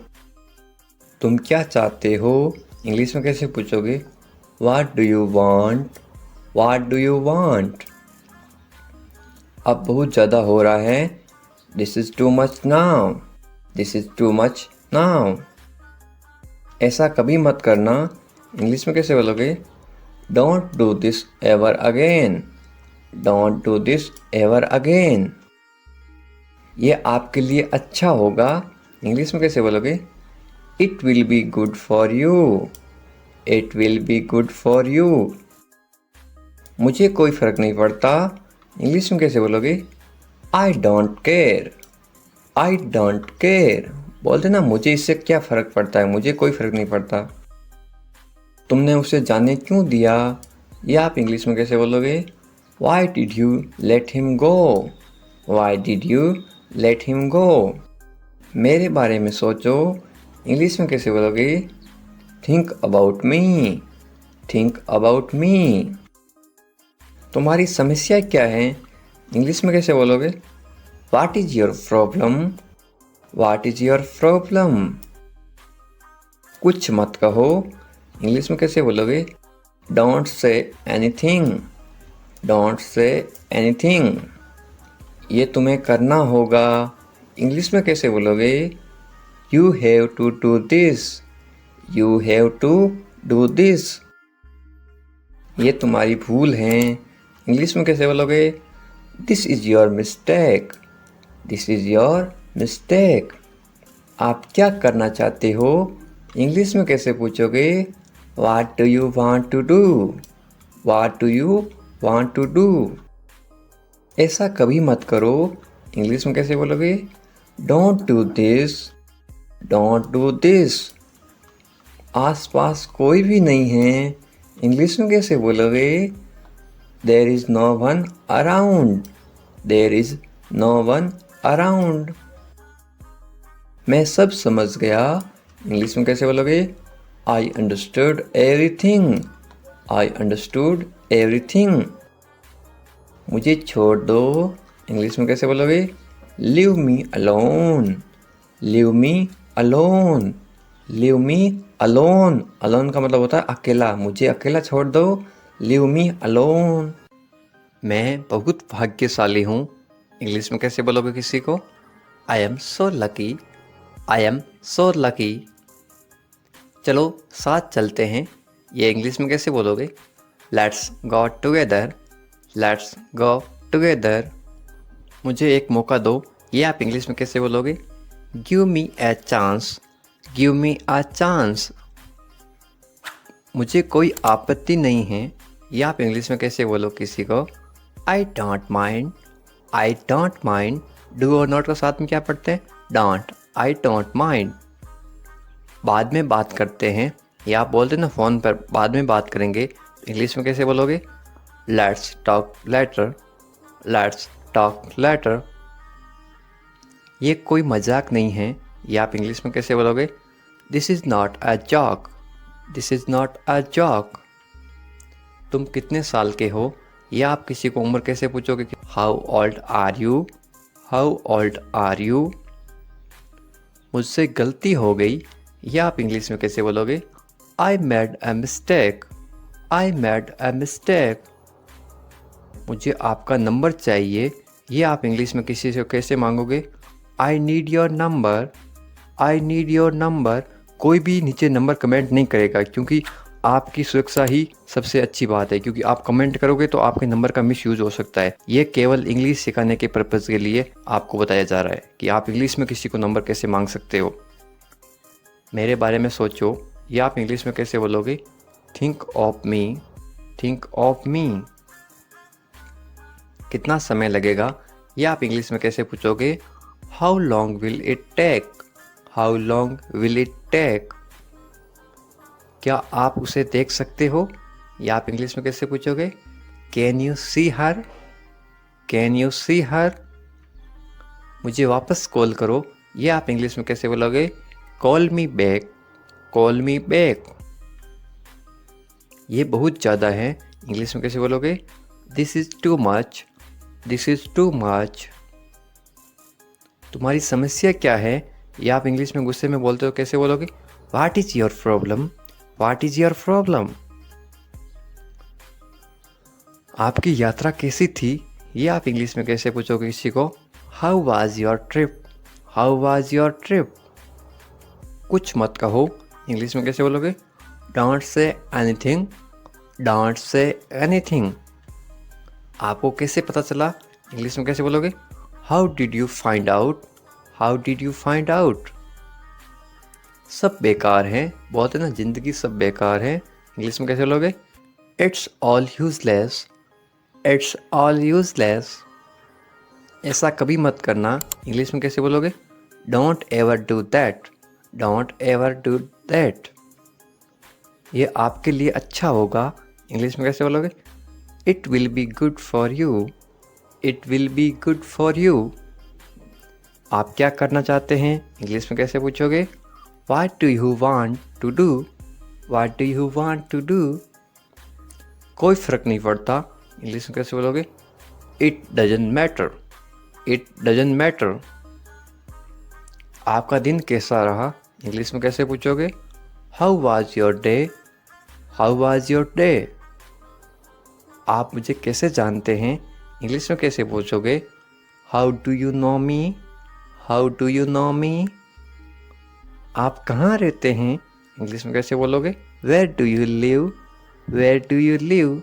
तुम क्या चाहते हो, इंग्लिश में कैसे पूछोगे? What do you want, what do you want. अब बहुत ज़्यादा हो रहा है, this is too much now, this is too much now. ऐसा कभी मत करना, इंग्लिश में कैसे बोलोगे? Don't do this ever again, don't do this ever again. ये आपके लिए अच्छा होगा, इंग्लिश में कैसे बोलोगे? It will be good for you, it will be good for you. मुझे कोई फ़र्क नहीं पड़ता, इंग्लिश में कैसे बोलोगे? I don't care, I don't care. बोलते ना मुझे इससे क्या फ़र्क पड़ता है, मुझे कोई फ़र्क नहीं पड़ता। तुमने उसे जाने क्यों दिया, ये आप इंग्लिश में कैसे बोलोगे? Why did you let him go, Y did you let him go. मेरे बारे में सोचो, इंग्लिश में कैसे बोलोगे? Think about me, think about मी। तुम्हारी समस्या क्या है, इंग्लिश में कैसे बोलोगे? What is your problem, what is your problem. कुछ मत कहो, इंग्लिश में कैसे बोलोगे? Don't say anything, don't say anything. ये तुम्हें करना होगा, इंग्लिश में कैसे बोलोगे? You have to do this, you have to do this. ये तुम्हारी भूल है, इंग्लिश में कैसे बोलोगे? This is your mistake, this is your mistake. आप क्या करना चाहते हो, इंग्लिश में कैसे पूछोगे? What do you want to do, what do you want to do. ऐसा कभी मत करो, इंग्लिश में कैसे बोलोगे? Don't do this, don't do this. आसपास कोई भी नहीं है, इंग्लिश में कैसे बोलोगे? There is no one around, there is no one around. मैं सब समझ गया। इंग्लिश में कैसे बोलोगे? I understood everything. I understood everything. मुझे छोड़ दो। इंग्लिश में कैसे बोलोगे? Leave me alone. Leave me alone. Leave me alone. Alone का मतलब होता है अकेला। मुझे अकेला छोड़ दो। Leave me alone. मैं बहुत भाग्यशाली हूँ। इंग्लिश में कैसे बोलोगे किसी को? I am so lucky. I am so lucky. चलो साथ चलते हैं। ये इंग्लिश में कैसे बोलोगे? Let's go together. Let's go together. मुझे एक मौका दो। ये आप इंग्लिश में कैसे बोलोगे? Give me a chance. Give me a chance. मुझे कोई आपत्ति नहीं है। ये आप इंग्लिश में कैसे बोलो किसी को? आई don't mind. I don't mind. Do और नॉट का साथ में क्या पढ़ते हैं? डोंट। I don't mind. बाद में बात करते हैं। या आप बोलते ना फ़ोन पर बाद में बात करेंगे, इंग्लिश में कैसे बोलोगे? Let's talk later. Let's talk later. ये कोई मजाक नहीं है। ये आप इंग्लिश में कैसे बोलोगे? This is not a joke. This is not a joke. तुम कितने साल के हो? या आप किसी को उम्र कैसे पूछोगे? How old are you. How old are you. मुझसे गलती हो गई। या आप इंग्लिश में कैसे बोलोगे? I made a mistake. I made a mistake. मुझे आपका नंबर चाहिए। ये आप इंग्लिश में किसी से कैसे मांगोगे? I need your number. I need your number. कोई भी नीचे नंबर कमेंट नहीं करेगा, क्योंकि आपकी सुरक्षा ही सबसे अच्छी बात है, क्योंकि आप कमेंट करोगे तो आपके नंबर का मिसयूज हो सकता है। ये केवल इंग्लिश सिखाने के पर्पज़ के लिए आपको बताया जा रहा है कि आप इंग्लिश में किसी को नंबर कैसे मांग सकते हो। मेरे बारे में सोचो। ये आप इंग्लिश में कैसे बोलोगे? Think of me. Think of me. कितना समय लगेगा? ये आप इंग्लिश में कैसे पूछोगे? How long will it take. How long will it take. क्या आप उसे देख सकते हो? या आप इंग्लिश में कैसे पूछोगे? Can you see her. Can you see her. मुझे वापस कॉल करो। ये आप इंग्लिश में कैसे बोलोगे? Call me back. Call me back. ये बहुत ज़्यादा है। इंग्लिश में कैसे बोलोगे? This is too much. This is too much. तुम्हारी समस्या क्या है? या आप इंग्लिश में गुस्से में बोलते हो कैसे बोलोगे? What is your problem. What is your problem. आपकी यात्रा कैसी थी? ये आप इंग्लिश में कैसे पूछोगे किसी को? How was your trip. How was your trip. कुछ मत कहो। इंग्लिश में कैसे बोलोगे? Don't say anything. Don't say anything. आपको कैसे पता चला? इंग्लिश में कैसे बोलोगे? How did you find out. How did you find out. सब बेकार हैं। बोलते ना ज़िंदगी सब बेकार है। इंग्लिश में कैसे बोलोगे? It's all useless. It's all useless. ऐसा कभी मत करना। इंग्लिश में कैसे बोलोगे? Don't ever do that. Don't ever do that. ये आपके लिए अच्छा होगा। इंग्लिश में कैसे बोलोगे? It will be good for you. It will be good for you. आप क्या करना चाहते हैं? इंग्लिश में कैसे पूछोगे? What do you want to do? What do you want to do? कोई फ़र्क नहीं पड़ता। इंग्लिश में कैसे बोलोगे? It doesn't matter. It doesn't matter. आपका दिन कैसा रहा? इंग्लिश में कैसे पूछोगे? How was your day? How was your day? आप मुझे कैसे जानते हैं? इंग्लिश में कैसे पूछोगे? How do you know me? How do you know me? आप कहाँ रहते हैं? इंग्लिश में कैसे बोलोगे? Where do you live? Where do you live?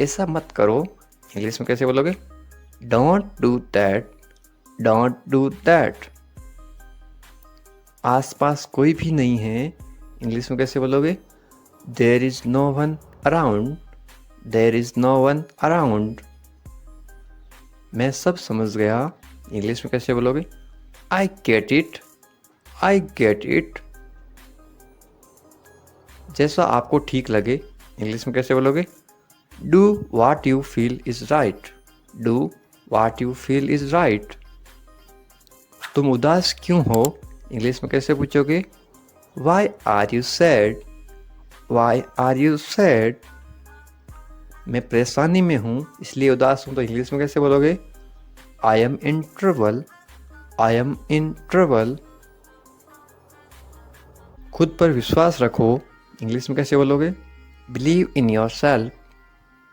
ऐसा मत करो। इंग्लिश में कैसे बोलोगे? Don't do that. Don't do that. आसपास कोई भी नहीं है। इंग्लिश में कैसे बोलोगे? There is no one around. There is no one around. मैं सब समझ गया। इंग्लिश में कैसे बोलोगे? I get it. I get it. जैसा आपको ठीक लगे। इंग्लिश में कैसे बोलोगे? Do what you feel is right. Do what you feel is right. तुम उदास क्यों हो इंग्लिश में कैसे पूछोगे? Why are you sad? Why are you sad? मैं परेशानी में हूँ इसलिए उदास हूँ तो इंग्लिश में कैसे बोलोगे? I M in trouble. I am in trouble. खुद पर विश्वास रखो इंग्लिश में कैसे बोलोगे? Believe in your self.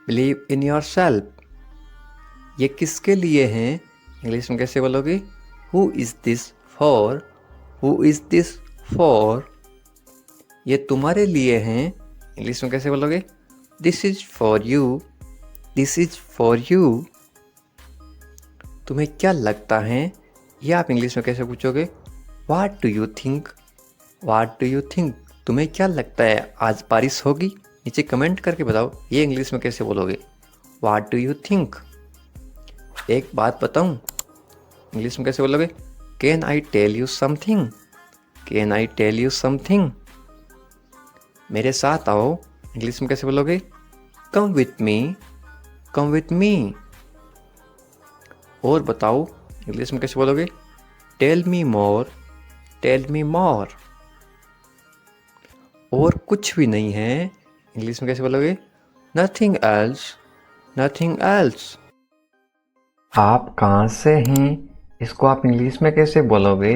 Believe in your self. ये किसके लिए हैं इंग्लिश में कैसे बोलोगे? Who is this for? Who is this for? ये तुम्हारे लिए हैं इंग्लिश में कैसे बोलोगे? This is for you. This is for you. तुम्हें क्या लगता है ये आप इंग्लिश में कैसे पूछोगे? वाट do you think? Watt do you think? तुम्हें क्या लगता है आज बारिश होगी? नीचे कमेंट करके बताओ ये इंग्लिश में कैसे बोलोगे? What do you think? एक बात बताऊं इंग्लिश में कैसे बोलोगे? Can I tell you something? Can I tell you something? मेरे साथ आओ इंग्लिश में कैसे बोलोगे? Come with me. Come with me. और बताओ इंग्लिश में कैसे बोलोगे? Tell me more. Tell me more. और कुछ भी नहीं है इंग्लिश में कैसे बोलोगे? Nothing else. Nothing else. आप कहाँ से हैं इसको आप इंग्लिश में कैसे बोलोगे?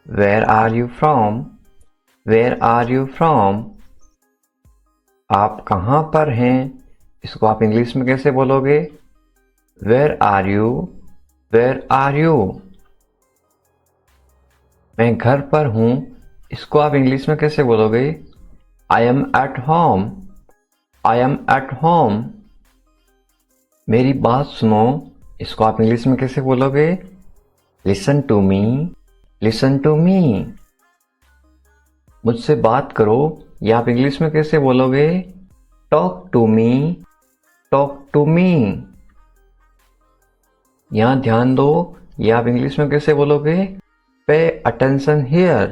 Where are you from? Where are you from? आप कहाँ पर हैं इसको आप इंग्लिश में कैसे बोलोगे? Where are you? Where are you? मैं घर पर हूँ इसको आप इंग्लिश में कैसे बोलोगे? I am at home. I am at home. मेरी बात सुनो इसको आप इंग्लिश में कैसे बोलोगे? Listen to me. Listen to me. मुझसे बात करो ये आप इंग्लिश में कैसे बोलोगे? Talk to me. Talk to me. यहाँ ध्यान दो ये आप इंग्लिश में कैसे बोलोगे? Pay attention here.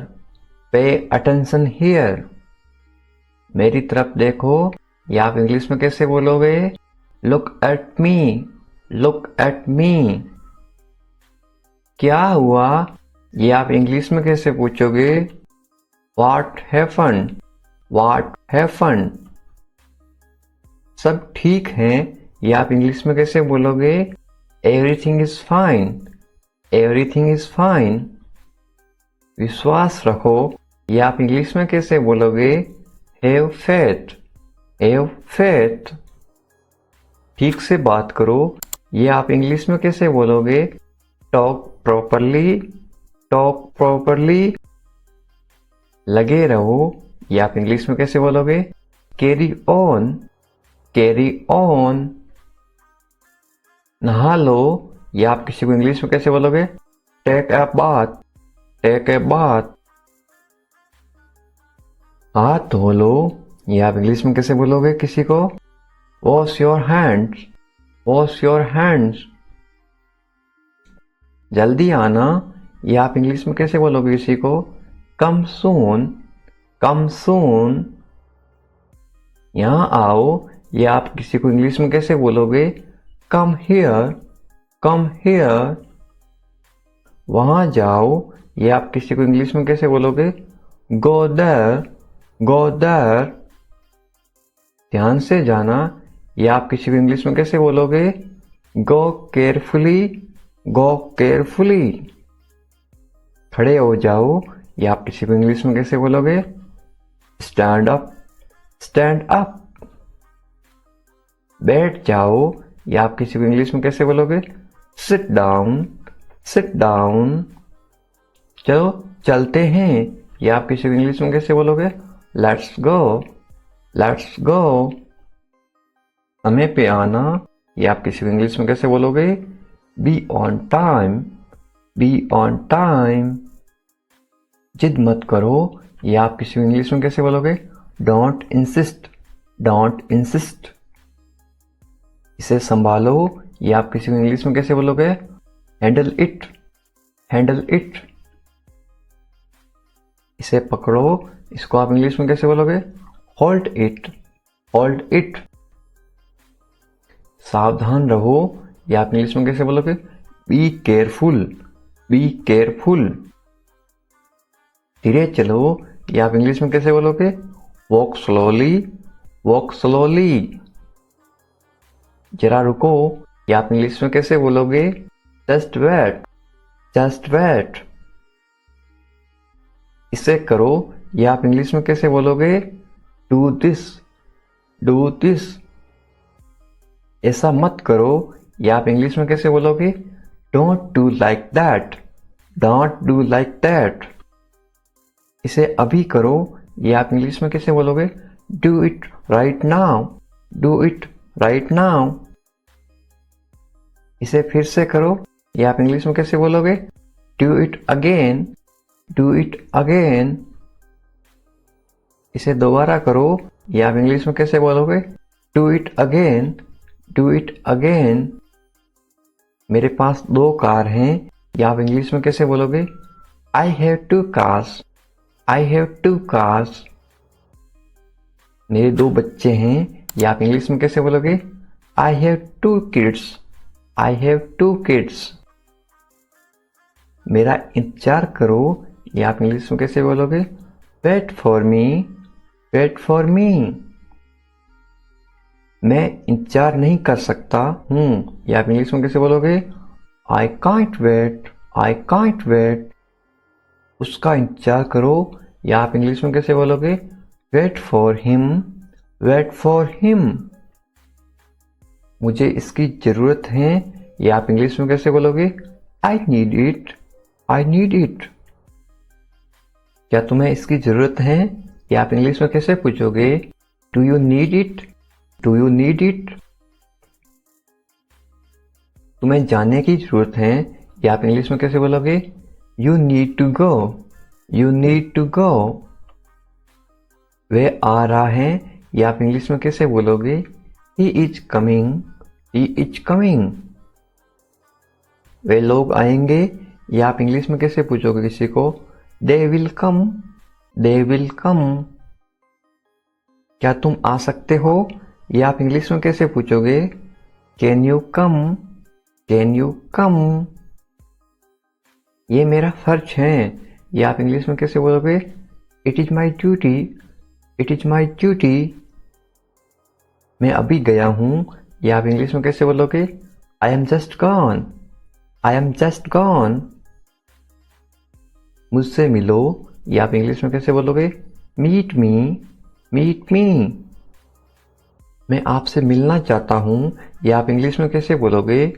Pay attention here. मेरी तरफ देखो ये आप इंग्लिश में कैसे बोलोगे? Look at me. Look at me. क्या हुआ ये आप इंग्लिश में कैसे पूछोगे? What happened? What happened? सब ठीक है ये आप इंग्लिश में कैसे बोलोगे? Everything is fine. Everything is fine. विश्वास रखो ये आप इंग्लिश में कैसे बोलोगे? Have faith. Have faith. ठीक से बात करो ये आप इंग्लिश में कैसे बोलोगे? Talk properly. Talk properly. लगे रहो ये आप इंग्लिश में कैसे बोलोगे? Carry on. Carry on. नहा लो ये आप किसी को इंग्लिश में कैसे बोलोगे? Take a bath. Take a bath. हाथ धो लो ये आप इंग्लिश में कैसे बोलोगे किसी को? Wash your hands. Wash your hands. जल्दी आना ये आप इंग्लिश में कैसे बोलोगे किसी को? कम सून। कम सून। यहाँ आओ ये आप किसी को इंग्लिश में कैसे बोलोगे? Come here. Come here. वहाँ जाओ ये आप किसी को इंग्लिश में कैसे बोलोगे? Go there. Go there. ध्यान से जाना ये आप किसी को इंग्लिश में कैसे बोलोगे? गो केयरफुली। गो केयरफुली। खड़े हो जाओ ये आप किसी को इंग्लिश में कैसे बोलोगे? Stand up. Stand up. बैठ जाओ ये आप किसी को इंग्लिश में कैसे बोलोगे? Sit down. Sit down. चलो चलते हैं ये आप किसी को इंग्लिश में कैसे बोलोगे? Let's go. Let's go. समय पे आना ये आप किसी को इंग्लिश में कैसे बोलोगे? Be on time. Be on time. जिद मत करो ये आप किसी को इंग्लिश में कैसे बोलोगे? Don't insist. Don't insist. इसे संभालो ये आप किसी को इंग्लिश में कैसे बोलोगे? Handle it. Handle it. इसे पकड़ो इसको आप इंग्लिश में कैसे बोलोगे? Hold it. Hold it. सावधान रहो ये आप इंग्लिश में कैसे बोलोगे? Be careful. Be careful. धीरे चलो, ये आप इंग्लिश में कैसे बोलोगे? Walk slowly, walk slowly. जरा रुको, ये आप इंग्लिश में कैसे बोलोगे? Just wait, just wait. इसे करो, ये आप इंग्लिश में कैसे बोलोगे? Do this, do this. ऐसा मत करो, ये आप इंग्लिश में कैसे बोलोगे? Don't do like that, don't do like that. इसे अभी करो, ये आप इंग्लिश में कैसे बोलोगे? Do it right now, do it right now. इसे फिर से करो, ये आप इंग्लिश में कैसे बोलोगे? Do it again, do it again. इसे दोबारा करो, ये आप इंग्लिश में कैसे बोलोगे? Do it again, do it again. मेरे पास 2 कार हैं, ये आप इंग्लिश में कैसे बोलोगे? I have 2 cars, I have 2 cars. मेरे 2 बच्चे हैं, ये आप इंग्लिश में कैसे बोलोगे? I have 2 kids, I have 2 kids. मेरा इंतजार करो, ये आप इंग्लिश में कैसे बोलोगे? Wait for me, wait for me. मैं इंतजार नहीं कर सकता हूँ, ये आप इंग्लिश में कैसे बोलोगे? I can't wait, I can't wait. उसका इंतजार करो, या आप इंग्लिश में कैसे बोलोगे? Wait for him, wait for him. मुझे इसकी जरूरत है, या आप इंग्लिश में कैसे बोलोगे? I need it, I need it. क्या तुम्हें इसकी जरूरत है, या आप इंग्लिश में कैसे पूछोगे? Do you need it, do you need it. तुम्हें जाने की जरूरत है, या आप इंग्लिश में कैसे बोलोगे? You need to go, you need to go. वह आ रहा है, या आप इंग्लिश में कैसे बोलोगे? He is coming, he is coming. वे लोग आएंगे, या आप इंग्लिश में कैसे पूछोगे किसी को? They will come, they will come. क्या तुम आ सकते हो, या आप इंग्लिश में कैसे पूछोगे? Can you come, can you कम। ये मेरा फर्ज है, या आप इंग्लिश में कैसे बोलोगे? It is my duty, it is my duty. मैं अभी गया हूं, या आप इंग्लिश में कैसे बोलोगे? I am just gone, I am just gone. मुझसे मिलो, या आप इंग्लिश में कैसे बोलोगे? Meet me, meet me. मैं आपसे मिलना चाहता हूं, या आप इंग्लिश में कैसे बोलोगे?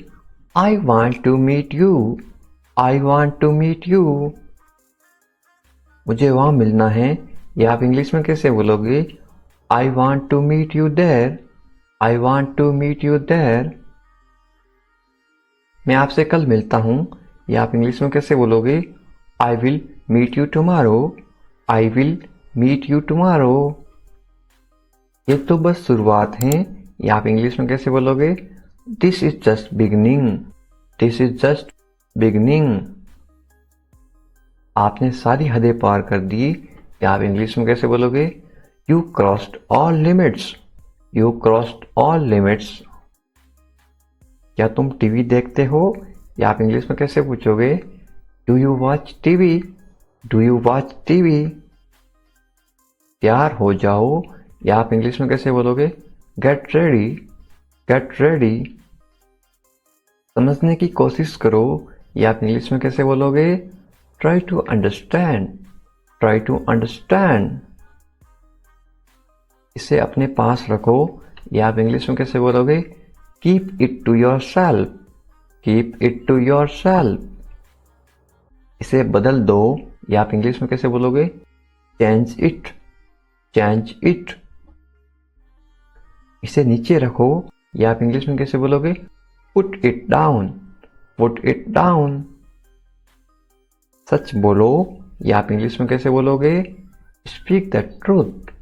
I want to meet you, I want to meet you. मुझे वहां मिलना है, या आप इंग्लिश में कैसे बोलोगे? I want to meet you there, I want to meet you there. मैं आपसे कल मिलता हूं, या आप इंग्लिश में कैसे बोलोगे? I will meet you tomorrow, I will meet you tomorrow. ये तो बस शुरुआत है, या आप इंग्लिश में कैसे बोलोगे? This is just beginning, this is just beginning. आपने सारी हदें पार कर दी, या आप इंग्लिश में कैसे बोलोगे? You crossed all limits, you crossed all limits. क्या तुम टीवी देखते हो, या आप इंग्लिश में कैसे पूछोगे? Do you watch TV, do you watch TV. तैयार हो जाओ, या आप इंग्लिश में कैसे बोलोगे? Get ready, get ready. समझने की कोशिश करो, या आप इंग्लिश में कैसे बोलोगे? Try to understand, try to understand. इसे अपने पास रखो, या आप इंग्लिश में कैसे बोलोगे? Keep it to yourself, keep it to yourself. इसे बदल दो, या आप इंग्लिश में कैसे बोलोगे? Change it, change it. इसे नीचे रखो, या आप इंग्लिश में कैसे बोलोगे? Put it down, put it down. सच बोलो, या आप इंग्लिश में कैसे बोलोगे? Speak the truth,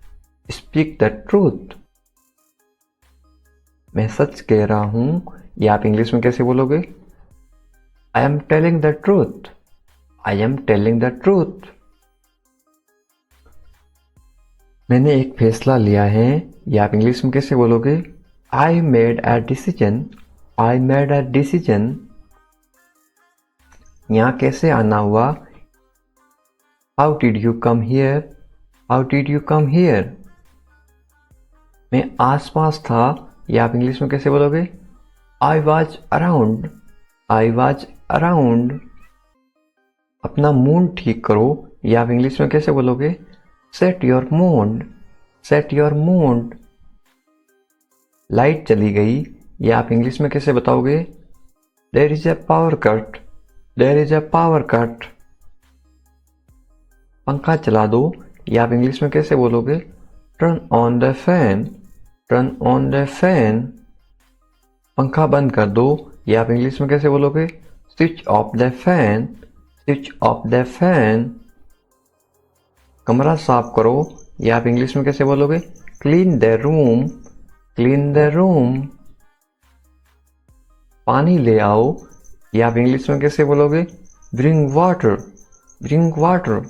speak the truth. मैं सच कह रहा हूं, या आप इंग्लिश में कैसे बोलोगे? I am telling the truth, I am telling the truth. मैंने एक फैसला लिया है, या आप इंग्लिश में कैसे बोलोगे? I made a decision, I made a decision. यहाँ कैसे आना हुआ? How did you come here? How did you come here? मैं आसपास था, या आप इंग्लिश में कैसे बोलोगे? I was around. I was around. अपना मूड ठीक करो, या आप इंग्लिश में कैसे बोलोगे? Set your mood. Set your mood. Light चली गई, या आप इंग्लिश में कैसे बताओगे? There is a power cut. There is a power cut. पंखा चला दो, या आप इंग्लिश में कैसे बोलोगे? Turn on the fan. Turn on the fan. पंखा बंद कर दो, या आप इंग्लिश में कैसे बोलोगे? Switch off the fan. Switch off the fan. कमरा साफ करो, या आप इंग्लिश में कैसे बोलोगे? Clean the room. Clean the room. पानी ले आओ, या आप इंग्लिश में कैसे बोलोगे? Bring water. Bring water.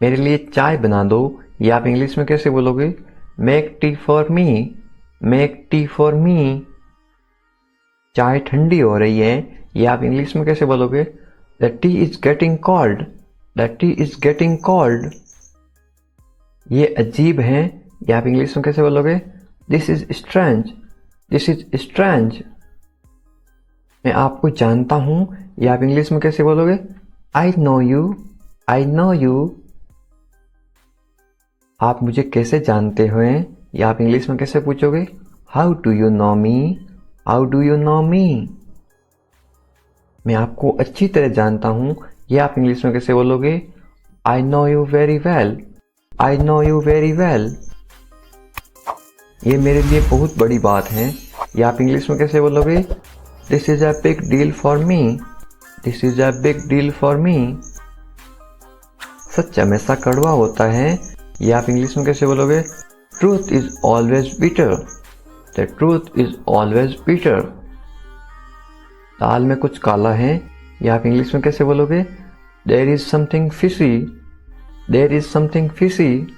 मेरे लिए चाय बना दो, या आप इंग्लिश में कैसे बोलोगे? Make tea for me. Make tea for me. चाय ठंडी हो रही है, या आप इंग्लिश में कैसे बोलोगे? The T is getting cold. The T is getting cold. ये अजीब है, या आप इंग्लिश में कैसे बोलोगे? This is strange. This is strange. मैं आपको जानता हूं, या आप इंग्लिश में कैसे बोलोगे? I know you. I know you. आप मुझे कैसे जानते हो, या आप इंग्लिश में कैसे पूछोगे? How do you know me? How do you know me? मैं आपको अच्छी तरह जानता हूं, या आप इंग्लिश में कैसे बोलोगे? I know you very well. I know you very well. ये मेरे लिए बहुत बड़ी बात है, या आप इंग्लिश में कैसे बोलोगे? This is a big deal for me. This is a big deal for me. सच हमेशा कड़वा होता है, या आप इंग्लिश में कैसे बोलोगे? Truth is always bitter. The truth is always bitter. दाल में कुछ काला है, या आप इंग्लिश में कैसे बोलोगे? There is something fishy. There is something fishy.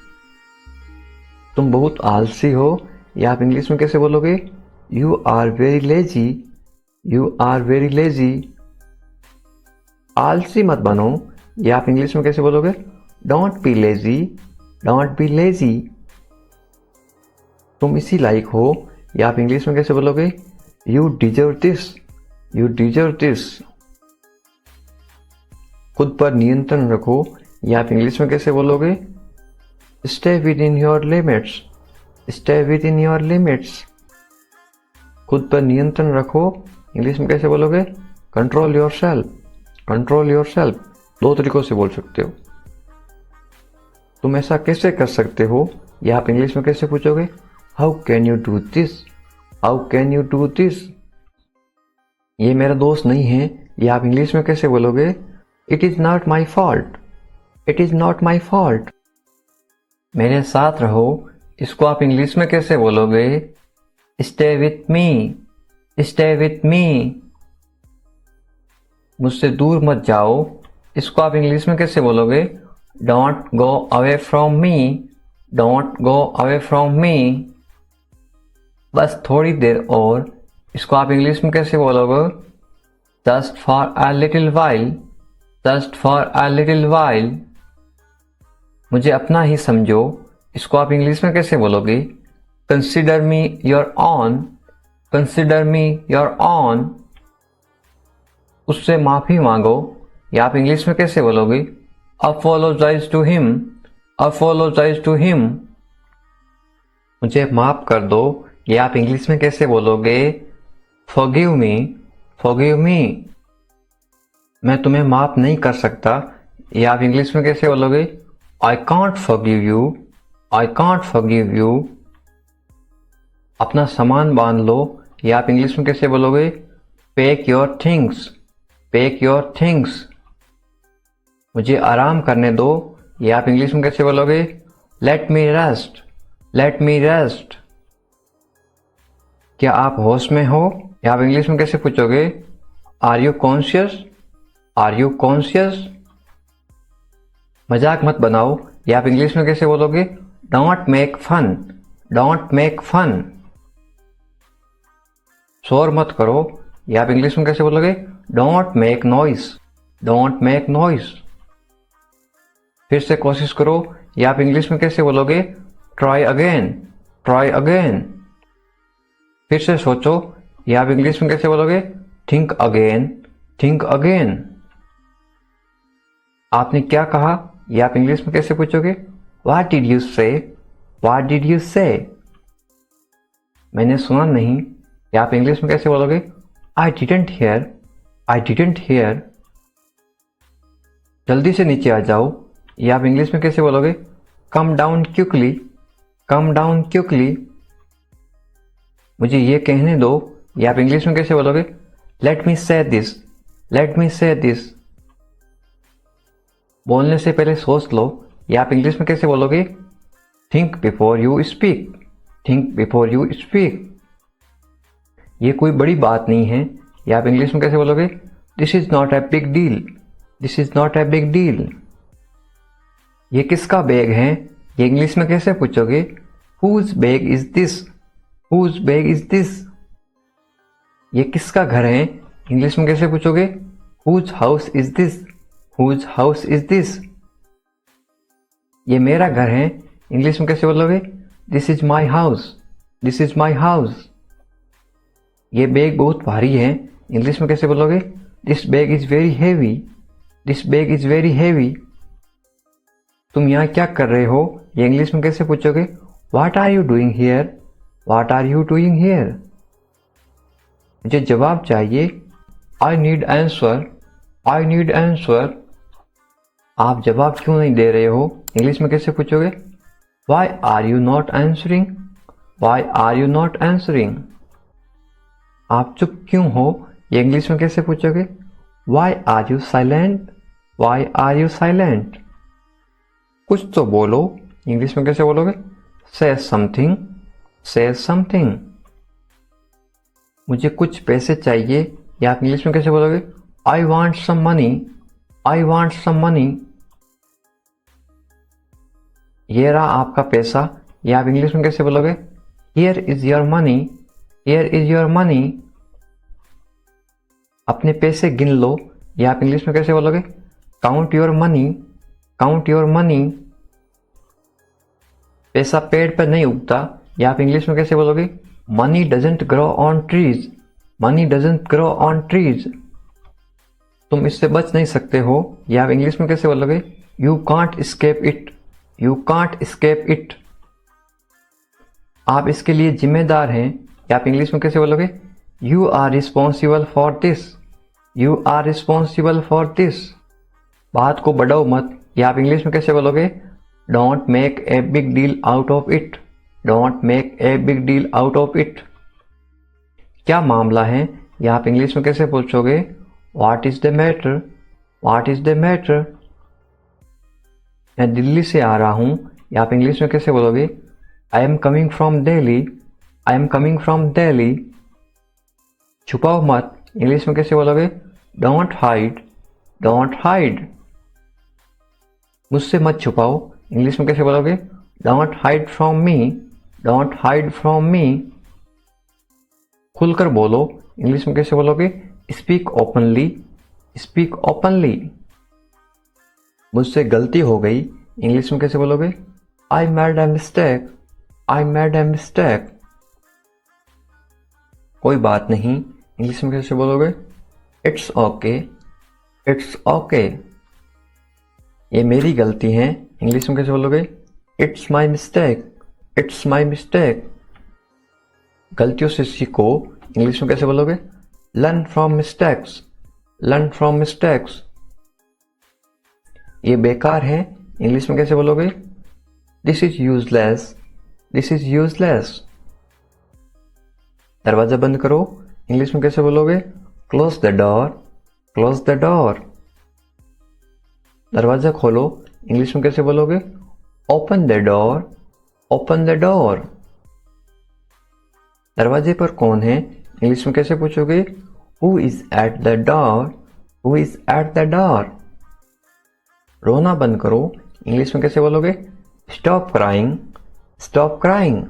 तुम बहुत आलसी हो, या आप इंग्लिश में कैसे बोलोगे? You are very lazy. You are very lazy. आलसी मत बनो, या आप इंग्लिश में कैसे बोलोगे? Don't be lazy. Don't be lazy. तुम इसी लायक हो, या आप इंग्लिश में कैसे बोलोगे? You deserve this. You deserve this. खुद पर नियंत्रण रखो, या आप इंग्लिश में कैसे बोलोगे? Stay with in your limits. Stay with in your limits. खुद पर नियंत्रण रखो, इंग्लिश में कैसे बोलोगे? Control your self. Control your self. दो तरीकों से बोल सकते हो। तुम ऐसा कैसे कर सकते हो, या आप इंग्लिश में कैसे पूछोगे? How can you do this? How can you do this? ये मेरा दोस्त नहीं है, या आप इंग्लिश में कैसे बोलोगे? It is not my fault. It is not my fault. मेरे साथ रहो, इसको आप इंग्लिश में कैसे बोलोगे? Stay with me. Stay with me. मुझसे दूर मत जाओ, इसको आप इंग्लिश में कैसे बोलोगे? Don't go away from me. Don't go away from me. बस थोड़ी देर और, इसको आप इंग्लिश में कैसे बोलोगे? Just for a little while. Just for a little while. मुझे अपना ही समझो, इसको आप इंग्लिश में कैसे बोलोगे? Consider me your own. Consider me your own. उससे माफी मांगो, या आप इंग्लिश में कैसे बोलोगे? Apologise to him. Apologise to him. मुझे माफ कर दो, या आप इंग्लिश में कैसे बोलोगे? Forgive me. Forgive me. मैं तुम्हें माफ नहीं कर सकता, या आप इंग्लिश में कैसे बोलोगे? I can't forgive you. I can't forgive you. अपना सामान बांध लो, या आप इंग्लिश में कैसे बोलोगे? Pack your things. Pack your things. मुझे आराम करने दो, या आप इंग्लिश में कैसे बोलोगे? लेट मी रेस्ट। Let me rest. क्या आप होश में हो, या आप इंग्लिश में कैसे पूछोगे? Are you conscious? Are you conscious? मजाक मत बनाओ, या आप इंग्लिश में कैसे बोलोगे? Don't make fun. Don't make fun. शोर मत करो, या आप इंग्लिश में कैसे बोलोगे? Don't make noise, don't make noise. फिर से कोशिश करो, ये आप इंग्लिश में कैसे बोलोगे? Try again, try again. फिर से सोचो, ये आप इंग्लिश में कैसे बोलोगे? Think again, think again. आपने क्या कहा, ये आप इंग्लिश में कैसे पूछोगे? व्हाट डिड यू से, व्हाट डिड यू से। मैंने सुना नहीं, ये आप इंग्लिश में कैसे बोलोगे? I didn't here, I didn't here. जल्दी से नीचे आ जाओ, ये आप इंग्लिश में कैसे बोलोगे? Come down quickly, come down quickly. मुझे ये कहने दो, ये आप इंग्लिश में कैसे बोलोगे? लेट मी से दिस, लेट मी से दिस। बोलने से पहले सोच लो, ये आप इंग्लिश में कैसे बोलोगे? Think before you speak, think before you speak. ये कोई बड़ी बात नहीं है, ये आप इंग्लिश में कैसे बोलोगे? This is not a big deal, this is not a big deal. ये किसका बैग है, ये इंग्लिश में कैसे पूछोगे? Whose bag is this, whose bag is this. ये किसका घर है, इंग्लिश में कैसे पूछोगे? Whose house is this, whose house is this. ये मेरा घर है, इंग्लिश में कैसे बोलोगे? This is my house, this is my house. ये बैग बहुत भारी है, इंग्लिश में कैसे बोलोगे? This bag is very heavy, this bag is very heavy. तुम यहाँ क्या कर रहे हो, ये इंग्लिश में कैसे पूछोगे? What are you doing here, what are you doing here. मुझे जवाब चाहिए, I need answer, I need answer. आप जवाब क्यों नहीं दे रहे हो, इंग्लिश में कैसे पूछोगे? Why are you not answering, why are you not answering. आप चुप क्यों हो, ये इंग्लिश में कैसे पूछोगे? Why are you silent, why are you silent. कुछ तो बोलो, इंग्लिश में कैसे बोलोगे? से समथिंग, से समथिंग। मुझे कुछ पैसे चाहिए, या आप इंग्लिश में कैसे बोलोगे? I want some money, I want some money. ये रहा आपका पैसा, या आप इंग्लिश में कैसे बोलोगे? Here is your money, here is your money. अपने पैसे गिन लो, या आप इंग्लिश में कैसे बोलोगे? Count your money, count your money. पैसा पेड़ पर नहीं उगता, या आप इंग्लिश में कैसे बोलोगे? Money doesn't grow on trees, money doesn't grow on trees. तुम इससे बच नहीं सकते हो, या आप इंग्लिश में कैसे बोलोगे? You can't escape it, you can't escape it. आप इसके लिए जिम्मेदार हैं, या आप इंग्लिश में कैसे बोलोगे? You are responsible for this, you are responsible for this. बात को बढ़ाओ मत, या आप इंग्लिश में कैसे बोलोगे? Don't make a big deal out of it, don't make a big deal out of it. क्या मामला है, या आप इंग्लिश में कैसे पूछोगे? What is the matter, what is the matter. मैं दिल्ली से आ रहा हूं, या आप इंग्लिश में कैसे बोलोगे? I am coming from Delhi, I am coming from Delhi. छुपाओ मत, इंग्लिश में कैसे बोलोगे? Don't hide, don't hide. मुझसे मत छुपाओ, इंग्लिश में कैसे बोलोगे? Don't hide from me, don't hide from me. खुलकर बोलो, इंग्लिश में कैसे बोलोगे? Speak openly, speak openly. मुझसे गलती हो गई, इंग्लिश में कैसे बोलोगे? I made a mistake, I made a mistake. कोई बात नहीं, इंग्लिश में कैसे बोलोगे? It's okay, it's okay. ये मेरी गलती है, इंग्लिश में कैसे बोलोगे? It's my mistake, it's my mistake. गलतियों से सीखो, इंग्लिश में कैसे बोलोगे? Learn from mistakes, learn from mistakes. ये बेकार है, इंग्लिश में कैसे बोलोगे? This is useless, this is useless. दरवाजा बंद करो, इंग्लिश में कैसे बोलोगे? Close the door, close the door. दरवाजा खोलो, इंग्लिश में कैसे बोलोगे? Open the door, open the door. दरवाजे पर कौन है, इंग्लिश में कैसे पूछोगे? Who is at the door, who is at the door. रोना बंद करो, इंग्लिश में कैसे बोलोगे? Stop crying, stop crying.